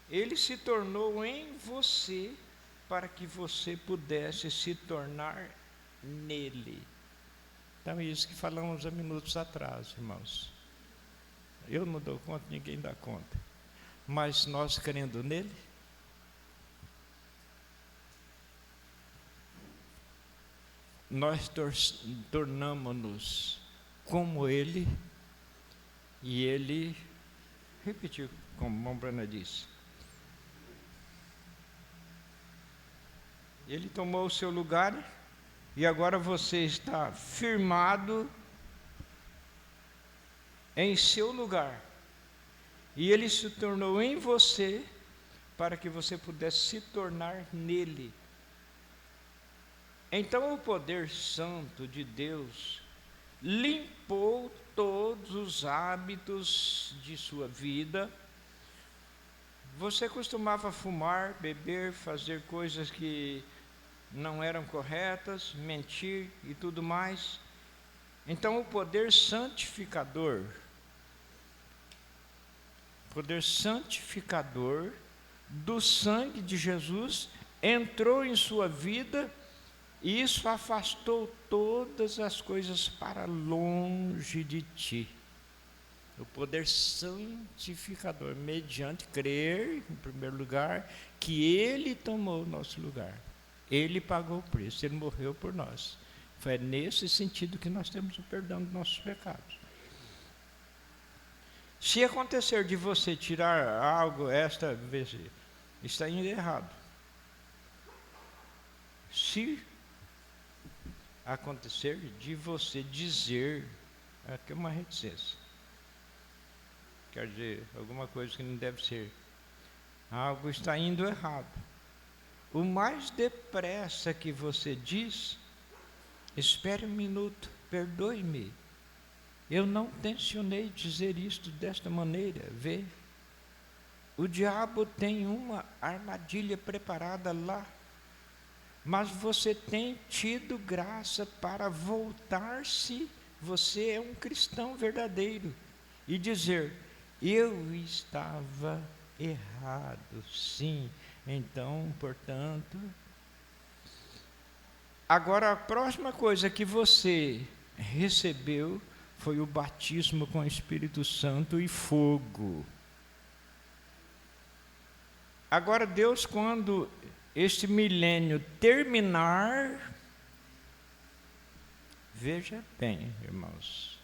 Ele se tornou em você para que você pudesse se tornar nele. Então é isso que falamos há minutos atrás, irmãos. Eu não dou conta, ninguém dá conta. Mas nós crendo nele, nós tornamos-nos como ele, e ele repetiu, como a irmã Brana disse. Ele tomou o seu lugar, e agora você está firmado em seu lugar. E ele se tornou em você para que você pudesse se tornar nele. Então o poder santo de Deus limpou todos os hábitos de sua vida. Você costumava fumar, beber, fazer coisas que não eram corretas, mentir e tudo mais. Então o poder santificador do sangue de Jesus entrou em sua vida, e isso afastou todas as coisas para longe de ti. O poder santificador, mediante crer, em primeiro lugar, que Ele tomou o nosso lugar. Ele pagou o preço, Ele morreu por nós. Foi nesse sentido que nós temos o perdão dos nossos pecados. Se acontecer de você tirar algo esta vez, está indo errado. Se acontecer de você dizer, aqui é uma reticência, quer dizer, alguma coisa que não deve ser, algo está indo errado. O mais depressa que você diz, espere um minuto, perdoe-me, eu não tencionei dizer isto desta maneira. Vê, o diabo tem uma armadilha preparada lá, mas você tem tido graça para voltar-se, você é um cristão verdadeiro, e dizer, eu estava errado, sim, então, portanto... Agora, a próxima coisa que você recebeu foi o batismo com o Espírito Santo e fogo. Agora, Deus, quando este milênio terminar, veja bem, irmãos,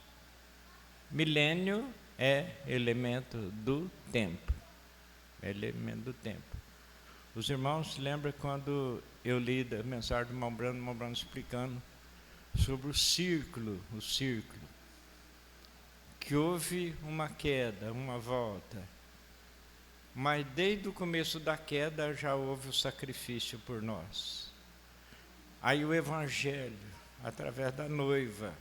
milênio é elemento do tempo, é elemento do tempo. Os irmãos lembram quando eu li a mensagem do irmão Brando explicando sobre o círculo, que houve uma queda, uma volta, mas desde o começo da queda já houve o sacrifício por nós. Aí o Evangelho, através da noiva,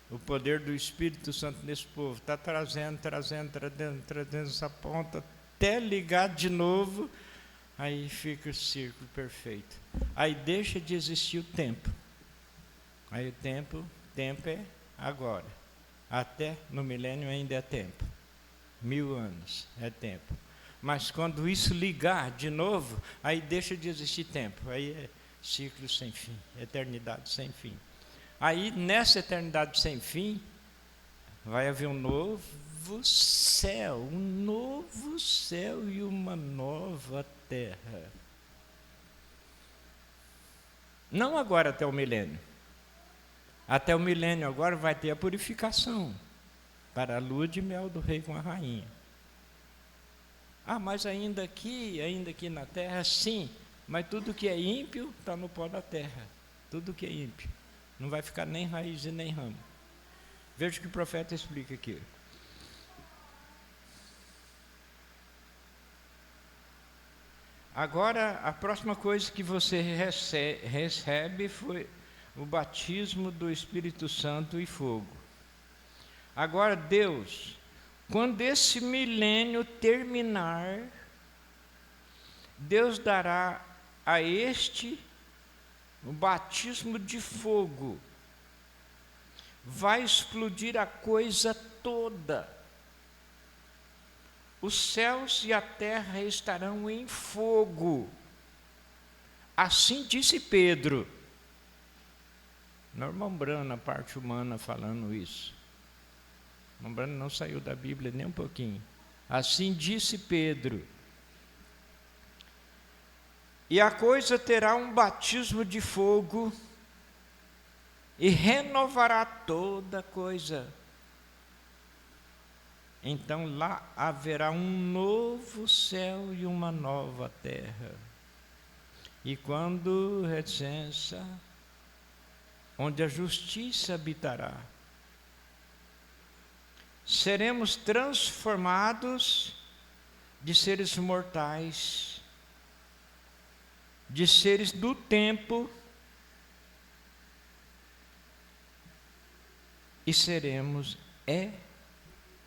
o poder do Espírito Santo nesse povo, está trazendo essa ponta, até ligar de novo, aí fica o círculo perfeito. Aí deixa de existir o tempo. Aí o tempo é agora. Até no milênio ainda é tempo. 1000 anos é tempo. Mas quando isso ligar de novo, aí deixa de existir tempo. Aí é ciclo sem fim, eternidade sem fim. Aí nessa eternidade sem fim, vai haver um novo céu e uma nova terra. Não agora até o milênio. Até o milênio agora vai ter a purificação para a lua de mel do rei com a rainha. Ah, mas ainda aqui na terra, sim, mas tudo que é ímpio está no pó da terra. Tudo que é ímpio. Não vai ficar nem raiz e nem ramo. Veja o que o profeta explica aqui. Agora, a próxima coisa que você recebe foi o batismo do Espírito Santo e fogo. Agora, Deus, quando esse milênio terminar, Deus dará a este o batismo de fogo. Vai explodir a coisa toda. Os céus e a terra estarão em fogo. Assim disse Pedro. Não é o irmão Brando, na parte humana, falando isso. O irmão Brando não saiu da Bíblia nem um pouquinho. Assim disse Pedro. E a coisa terá um batismo de fogo e renovará toda coisa. Então lá haverá um novo céu e uma nova terra. E quando recensa, onde a justiça habitará, seremos transformados de seres mortais, de seres do tempo, e seremos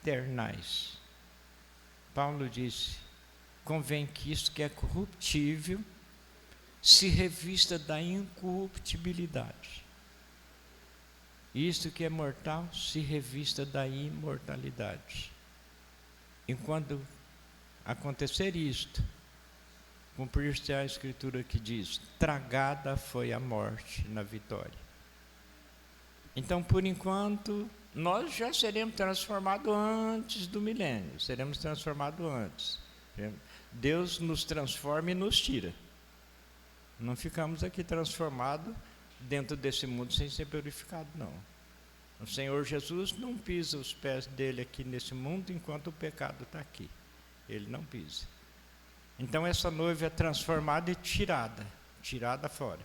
eternais. Paulo disse, convém que isto que é corruptível se revista da incorruptibilidade. Isto que é mortal se revista da imortalidade. Enquanto acontecer isto, cumprir-se a Escritura que diz, tragada foi a morte na vitória. Então, por enquanto, nós já seremos transformados antes do milênio, seremos transformados antes. Deus nos transforma e nos tira. Não ficamos aqui transformados dentro desse mundo sem ser purificado, não. O Senhor Jesus não pisa os pés dele aqui nesse mundo enquanto o pecado está aqui. Ele não pisa. Então essa noiva é transformada e tirada fora.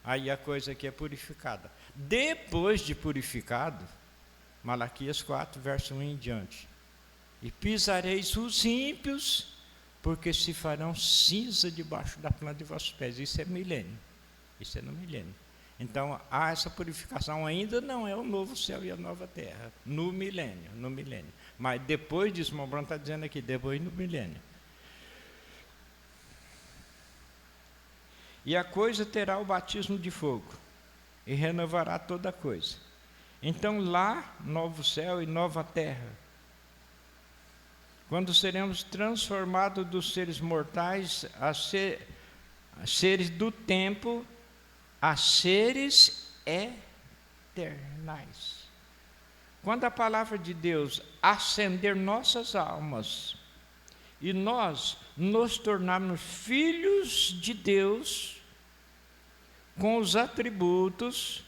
Aí a coisa aqui é purificada. Depois de purificado, Malaquias 4, verso 1 em diante. E pisareis os ímpios, porque se farão cinza debaixo da planta de vossos pés. Isso é milênio. Isso é no milênio. Então, há essa purificação, ainda não é o novo céu e a nova terra, no milênio. Mas depois disso, o Mobrão está dizendo aqui, depois no milênio. E a coisa terá o batismo de fogo, e renovará toda a coisa. Então, lá, novo céu e nova terra, quando seremos transformados dos seres mortais a seres do tempo, a seres eternais. Quando a palavra de Deus acender nossas almas e nós nos tornarmos filhos de Deus, com os atributos,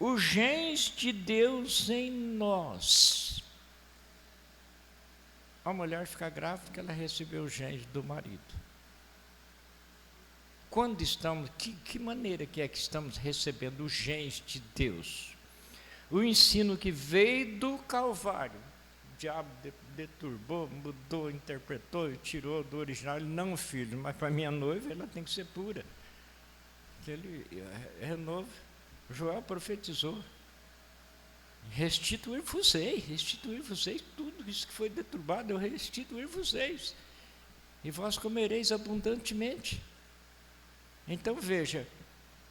os genes de Deus em nós. A mulher fica grávida porque ela recebeu os genes do marido. Quando estamos, que maneira que é que estamos recebendo os genes de Deus? O ensino que veio do Calvário, o diabo deturbou, mudou, interpretou e tirou do original. Ele, não, filho, mas para minha noiva ela tem que ser pura. Ele renova. Joel profetizou: restituir-vos-ei tudo isso que foi deturbado, eu restituir-vos-eis, e vós comereis abundantemente. Então veja,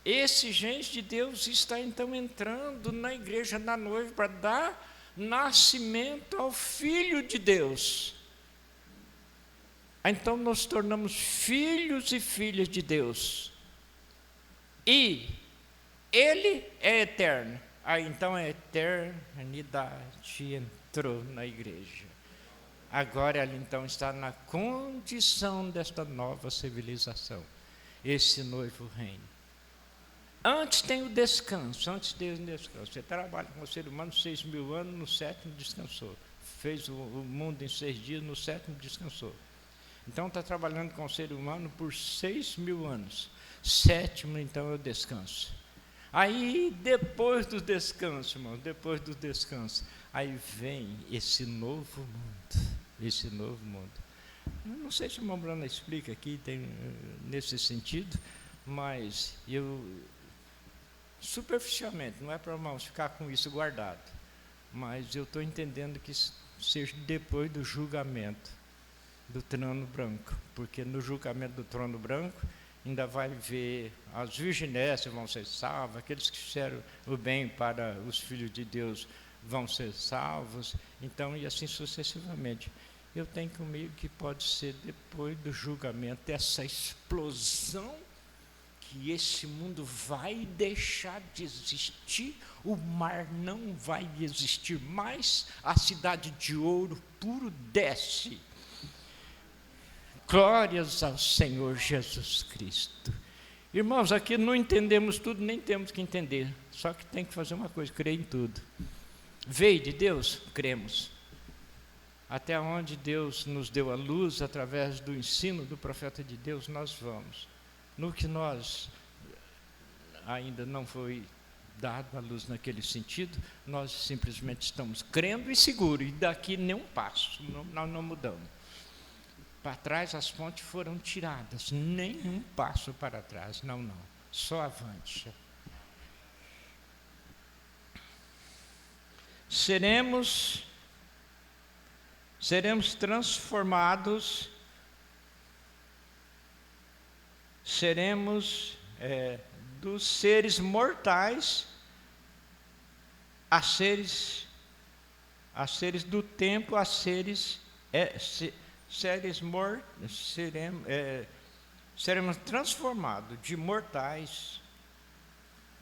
esse gente de Deus está então entrando na igreja, na noiva, para dar nascimento ao Filho de Deus. Então nós tornamos filhos e filhas de Deus, e Ele é eterno. Então a eternidade entrou na igreja. Agora ela então está na condição desta nova civilização, esse noivo reino. Antes tem o descanso, Você trabalha com o ser humano 6.000 anos, no sétimo descansou. Fez o mundo em 6 dias, no sétimo descansou. Então está trabalhando com o ser humano por 6.000 anos. Sétimo, então, é o descanso. Aí, depois do descanso, irmão, aí vem esse novo mundo. Eu não sei se o irmão Bruno explica aqui, tem nesse sentido, mas eu, superficialmente, não é para irmãos ficar com isso guardado, mas eu estou entendendo que seja depois do julgamento do trono branco, porque no julgamento do trono branco ainda vai ver as virginésias vão ser salvas, aqueles que fizeram o bem para os filhos de Deus vão ser salvos, então, e assim sucessivamente. Eu tenho comigo que pode ser depois do julgamento, essa explosão, que esse mundo vai deixar de existir, o mar não vai existir mais, a cidade de ouro puro desce. Glórias ao Senhor Jesus Cristo. Irmãos, aqui não entendemos tudo, nem temos que entender, só que tem que fazer uma coisa, crer em tudo. Veio de Deus? Cremos. Até onde Deus nos deu a luz, através do ensino do profeta de Deus, nós vamos. No que nós ainda não foi dado a luz naquele sentido, nós simplesmente estamos crendo e seguros, e daqui nem um passo, nós não mudamos. Para trás as pontes foram tiradas, nenhum passo para trás, não, só avante. Seremos transformados, dos seres mortais a seres do tempo, a seremos transformados de mortais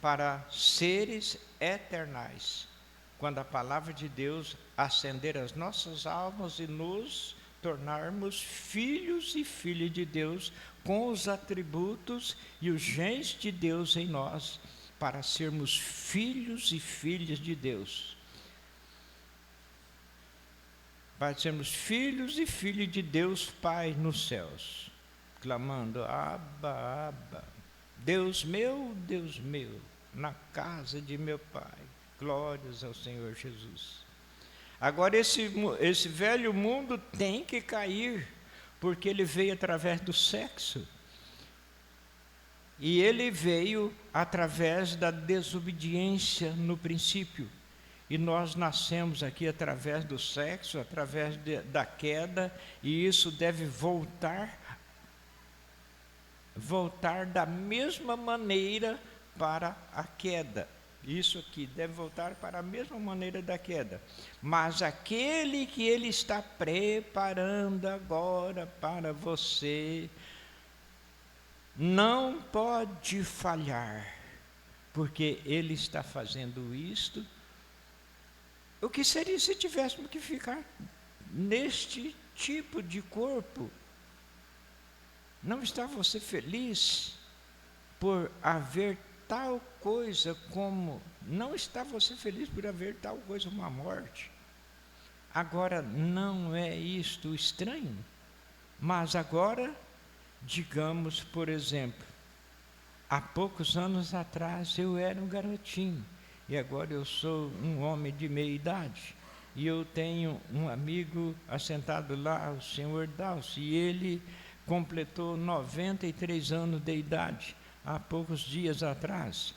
para seres eternais, quando a palavra de Deus acender as nossas almas e nos tornarmos filhos e filhas de Deus, com os atributos e os genes de Deus em nós, para sermos filhos e filhas de Deus. Para sermos filhos e filhas de Deus Pai nos céus, clamando, Abba, Abba, Deus meu, na casa de meu Pai. Glórias ao Senhor Jesus. Agora esse velho mundo tem que cair, porque ele veio através do sexo. E ele veio através da desobediência no princípio. E nós nascemos aqui através do sexo, através da queda, e isso deve voltar da mesma maneira para a queda. Isso aqui deve voltar para a mesma maneira da queda. Mas aquele que ele está preparando agora para você não pode falhar, porque ele está fazendo isto. O que seria se tivéssemos que ficar neste tipo de corpo? Não está você feliz por haver tal coisa como... Não está você feliz por haver tal coisa como a morte? Agora, não é isto estranho? Mas agora, digamos, por exemplo, há poucos anos atrás eu era um garotinho, e agora eu sou um homem de meia idade, e eu tenho um amigo assentado lá, o senhor Dalcio, e ele completou 93 anos de idade, há poucos dias atrás.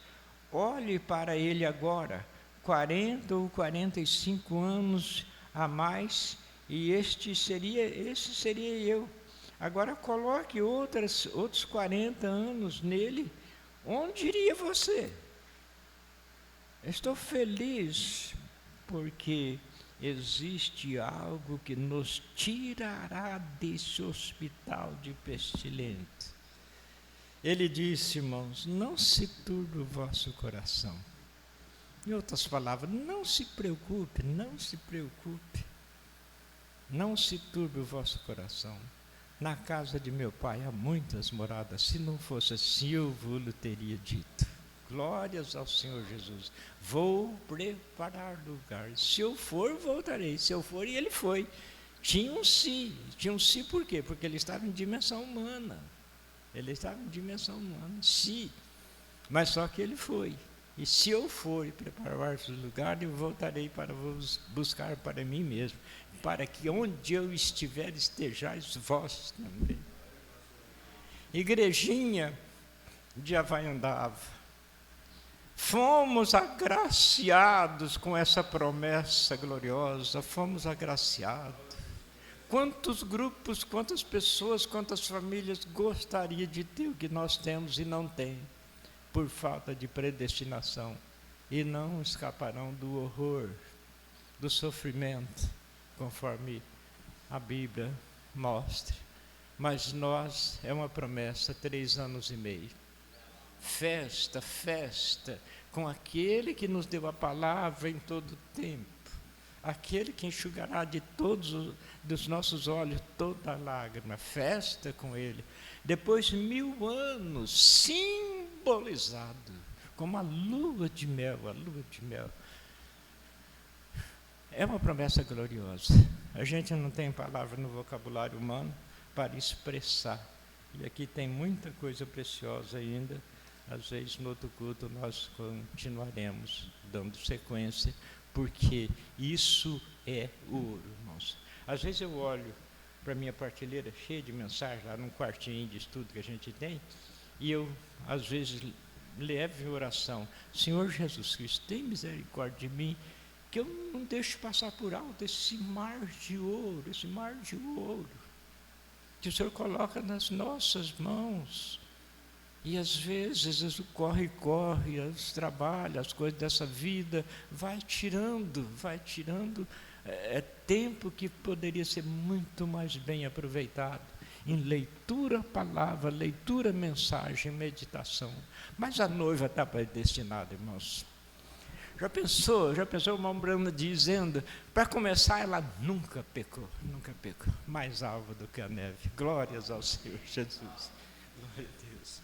Olhe para ele agora, 40 ou 45 anos a mais, e esse seria eu. Agora coloque outros 40 anos nele, onde iria você? Estou feliz porque existe algo que nos tirará desse hospital de pestilente. Ele disse, irmãos, não se turbe o vosso coração. Em outras palavras, não se preocupe, não se preocupe. Não se turbe o vosso coração. Na casa de meu pai há muitas moradas, se não fosse assim eu vos teria dito. Glórias ao Senhor Jesus. Vou preparar lugar. Se eu for, voltarei. Se eu for, e ele foi. Tinha um si por quê? Porque ele estava em dimensão humana. Ele estava em dimensão humana, sim. Mas só que ele foi. E se eu for e preparar o lugar, eu voltarei para vos buscar para mim mesmo, para que onde eu estiver, estejais vós também. Igrejinha de Havaiandava, fomos agraciados com essa promessa gloriosa, fomos agraciados. Quantos grupos, quantas pessoas, quantas famílias gostaria de ter o que nós temos e não tem, por falta de predestinação, e não escaparão do horror, do sofrimento, conforme a Bíblia mostra. Mas nós, é uma promessa, 3 anos e meio. Festa, festa, com aquele que nos deu a palavra em todo o tempo. Aquele que enxugará de todos dos nossos olhos toda lágrima, festa com ele. Depois 1000 anos, simbolizado como a lua de mel, a lua de mel. É uma promessa gloriosa. A gente não tem palavra no vocabulário humano para expressar. E aqui tem muita coisa preciosa ainda. Às vezes no outro culto nós continuaremos dando sequência, porque isso é ouro, irmãos. Às vezes eu olho para a minha partilheira cheia de mensagens, lá num quartinho de estudo que a gente tem, e eu, às vezes, levo em oração, Senhor Jesus Cristo, tem misericórdia de mim, que eu não deixo passar por alto esse mar de ouro, que o Senhor coloca nas nossas mãos. E às vezes o corre, os trabalhos, as coisas dessa vida, vai tirando tempo que poderia ser muito mais bem aproveitado em leitura, palavra, leitura, mensagem, meditação. Mas a noiva está predestinada, irmãos. Já pensou uma Brana dizendo, para começar, ela nunca pecou, mais alva do que a neve. Glórias ao Senhor Jesus. Glória a Deus.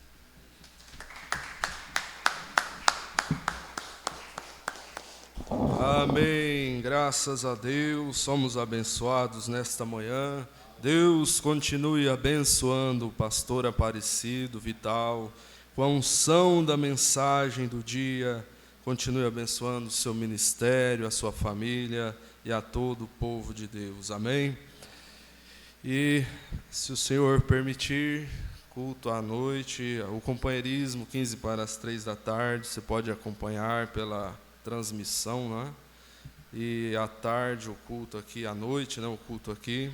Amém. Graças a Deus, somos abençoados nesta manhã. Deus continue abençoando o pastor Aparecido Vital, com a unção da mensagem do dia. Continue abençoando o seu ministério, a sua família e a todo o povo de Deus. Amém. E, se o Senhor permitir, culto à noite, o companheirismo, 15 para as 3 da tarde, você pode acompanhar pela transmissão, né? E à tarde o culto aqui, à noite, né? O culto aqui,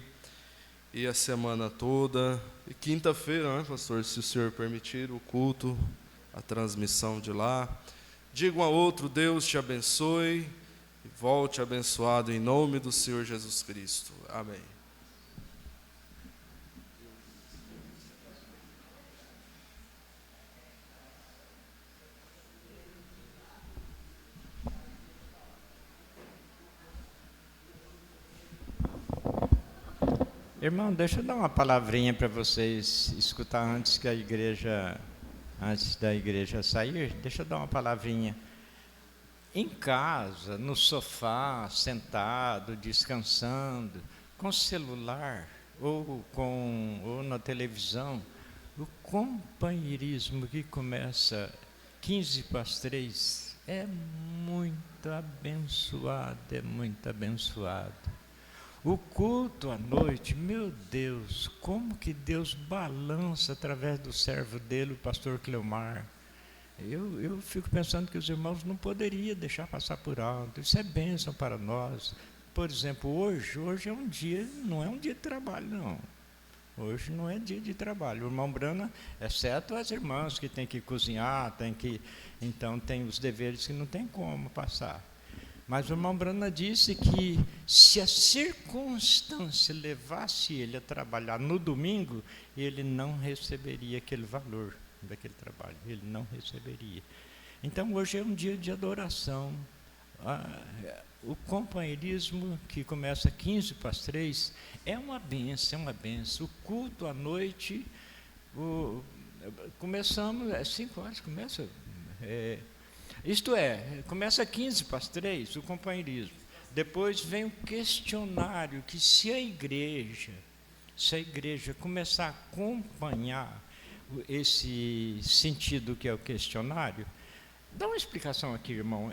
e a semana toda, e quinta-feira, né, pastor, se o Senhor permitir, o culto, a transmissão de lá. Diga um a outro: Deus te abençoe, e volte abençoado em nome do Senhor Jesus Cristo. Amém. Irmão, deixa eu dar uma palavrinha para vocês escutar antes da igreja sair. Deixa eu dar uma palavrinha. Em casa, no sofá, sentado, descansando, com celular ou na televisão, o companheirismo que começa 15 para as 3 é muito abençoado, é muito abençoado. O culto à noite, meu Deus, como que Deus balança através do servo dele, o pastor Cleomar. Eu fico pensando que os irmãos não poderiam deixar passar por alto. Isso é bênção para nós. Por exemplo, hoje é um dia, não é um dia de trabalho, não. Hoje não é dia de trabalho. O irmão Brana, exceto as irmãs que têm que cozinhar, então tem os deveres que não tem como passar. Mas o irmão Brana disse que se a circunstância levasse ele a trabalhar no domingo, ele não receberia aquele valor daquele trabalho, ele não receberia. Então hoje é um dia de adoração. O companheirismo que começa 15 para as 3 é uma bênção, é uma bênção. O culto à noite, começamos, 5 horas começa... Isto é, começa 15 para as 3, o companheirismo. Depois vem o questionário, que se a igreja começar a acompanhar esse sentido que é o questionário, dá uma explicação aqui, irmão.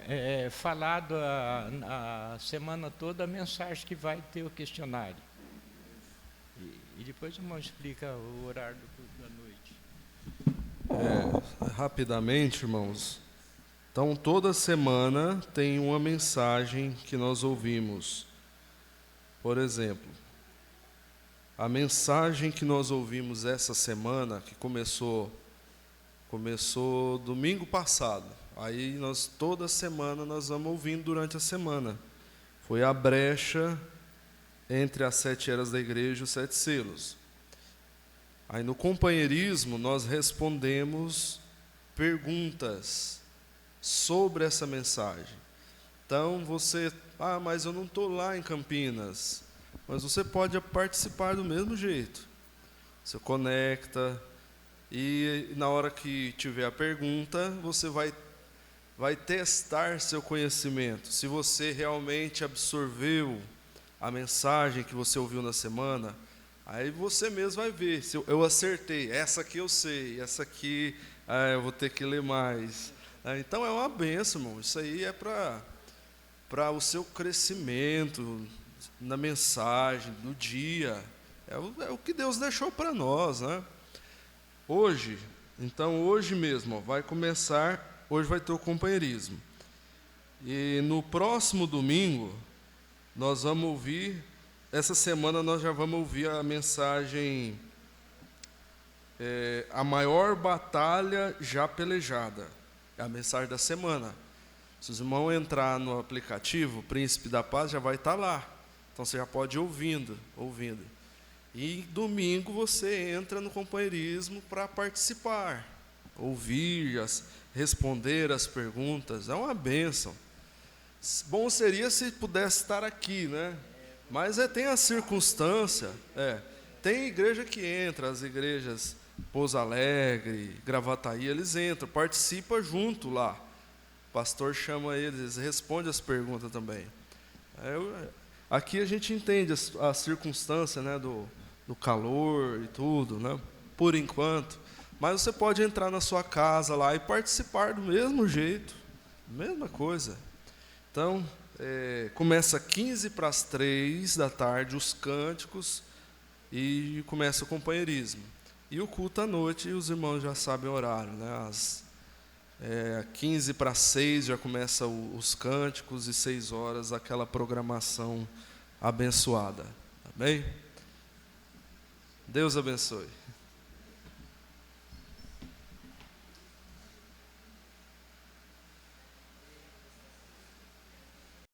Falado a semana toda a mensagem que vai ter o questionário. E depois o irmão explica o horário da noite. Rapidamente, irmãos. Então, toda semana tem uma mensagem que nós ouvimos. Por exemplo, a mensagem que nós ouvimos essa semana, que começou domingo passado. Aí, toda semana, nós vamos ouvindo durante a semana. Foi a brecha entre as 7 eras da igreja e os 7 selos. Aí, no companheirismo, nós respondemos perguntas sobre essa mensagem. Então você, mas eu não estou lá em Campinas, mas você pode participar do mesmo jeito. Você conecta e na hora que tiver a pergunta, você vai testar seu conhecimento. Se você realmente absorveu a mensagem que você ouviu na semana, aí você mesmo vai ver se eu acertei. Essa aqui eu sei, essa aqui eu vou ter que ler mais. Então é uma bênção, irmão. Isso aí é para o seu crescimento na mensagem do dia. É o que Deus deixou para nós, né? Hoje mesmo, vai começar. Hoje vai ter o companheirismo. E no próximo domingo nós vamos ouvir. Essa semana nós já vamos ouvir a mensagem a maior batalha já pelejada. É a mensagem da semana. Se os irmãos entrar no aplicativo, Príncipe da Paz, já vai estar lá. Então você já pode ir ouvindo. E domingo você entra no companheirismo para participar, ouvir, responder as perguntas. É uma bênção. Bom seria se pudesse estar aqui, né? Mas tem a circunstância. Tem igreja que entra, as igrejas Pouso Alegre, Gravataí, eles entram, participam junto lá. pastor chama eles, responde as perguntas também. Aqui a gente entende a circunstância, né, do calor e tudo, né, por enquanto. Mas você pode entrar na sua casa lá e participar do mesmo jeito, mesma coisa. Então, começa 15:45 da tarde os cânticos e começa o companheirismo. E o culto à noite, os irmãos já sabem o horário, né? Às 15:06 já começa os cânticos e 6 horas aquela programação abençoada. Amém? Deus abençoe.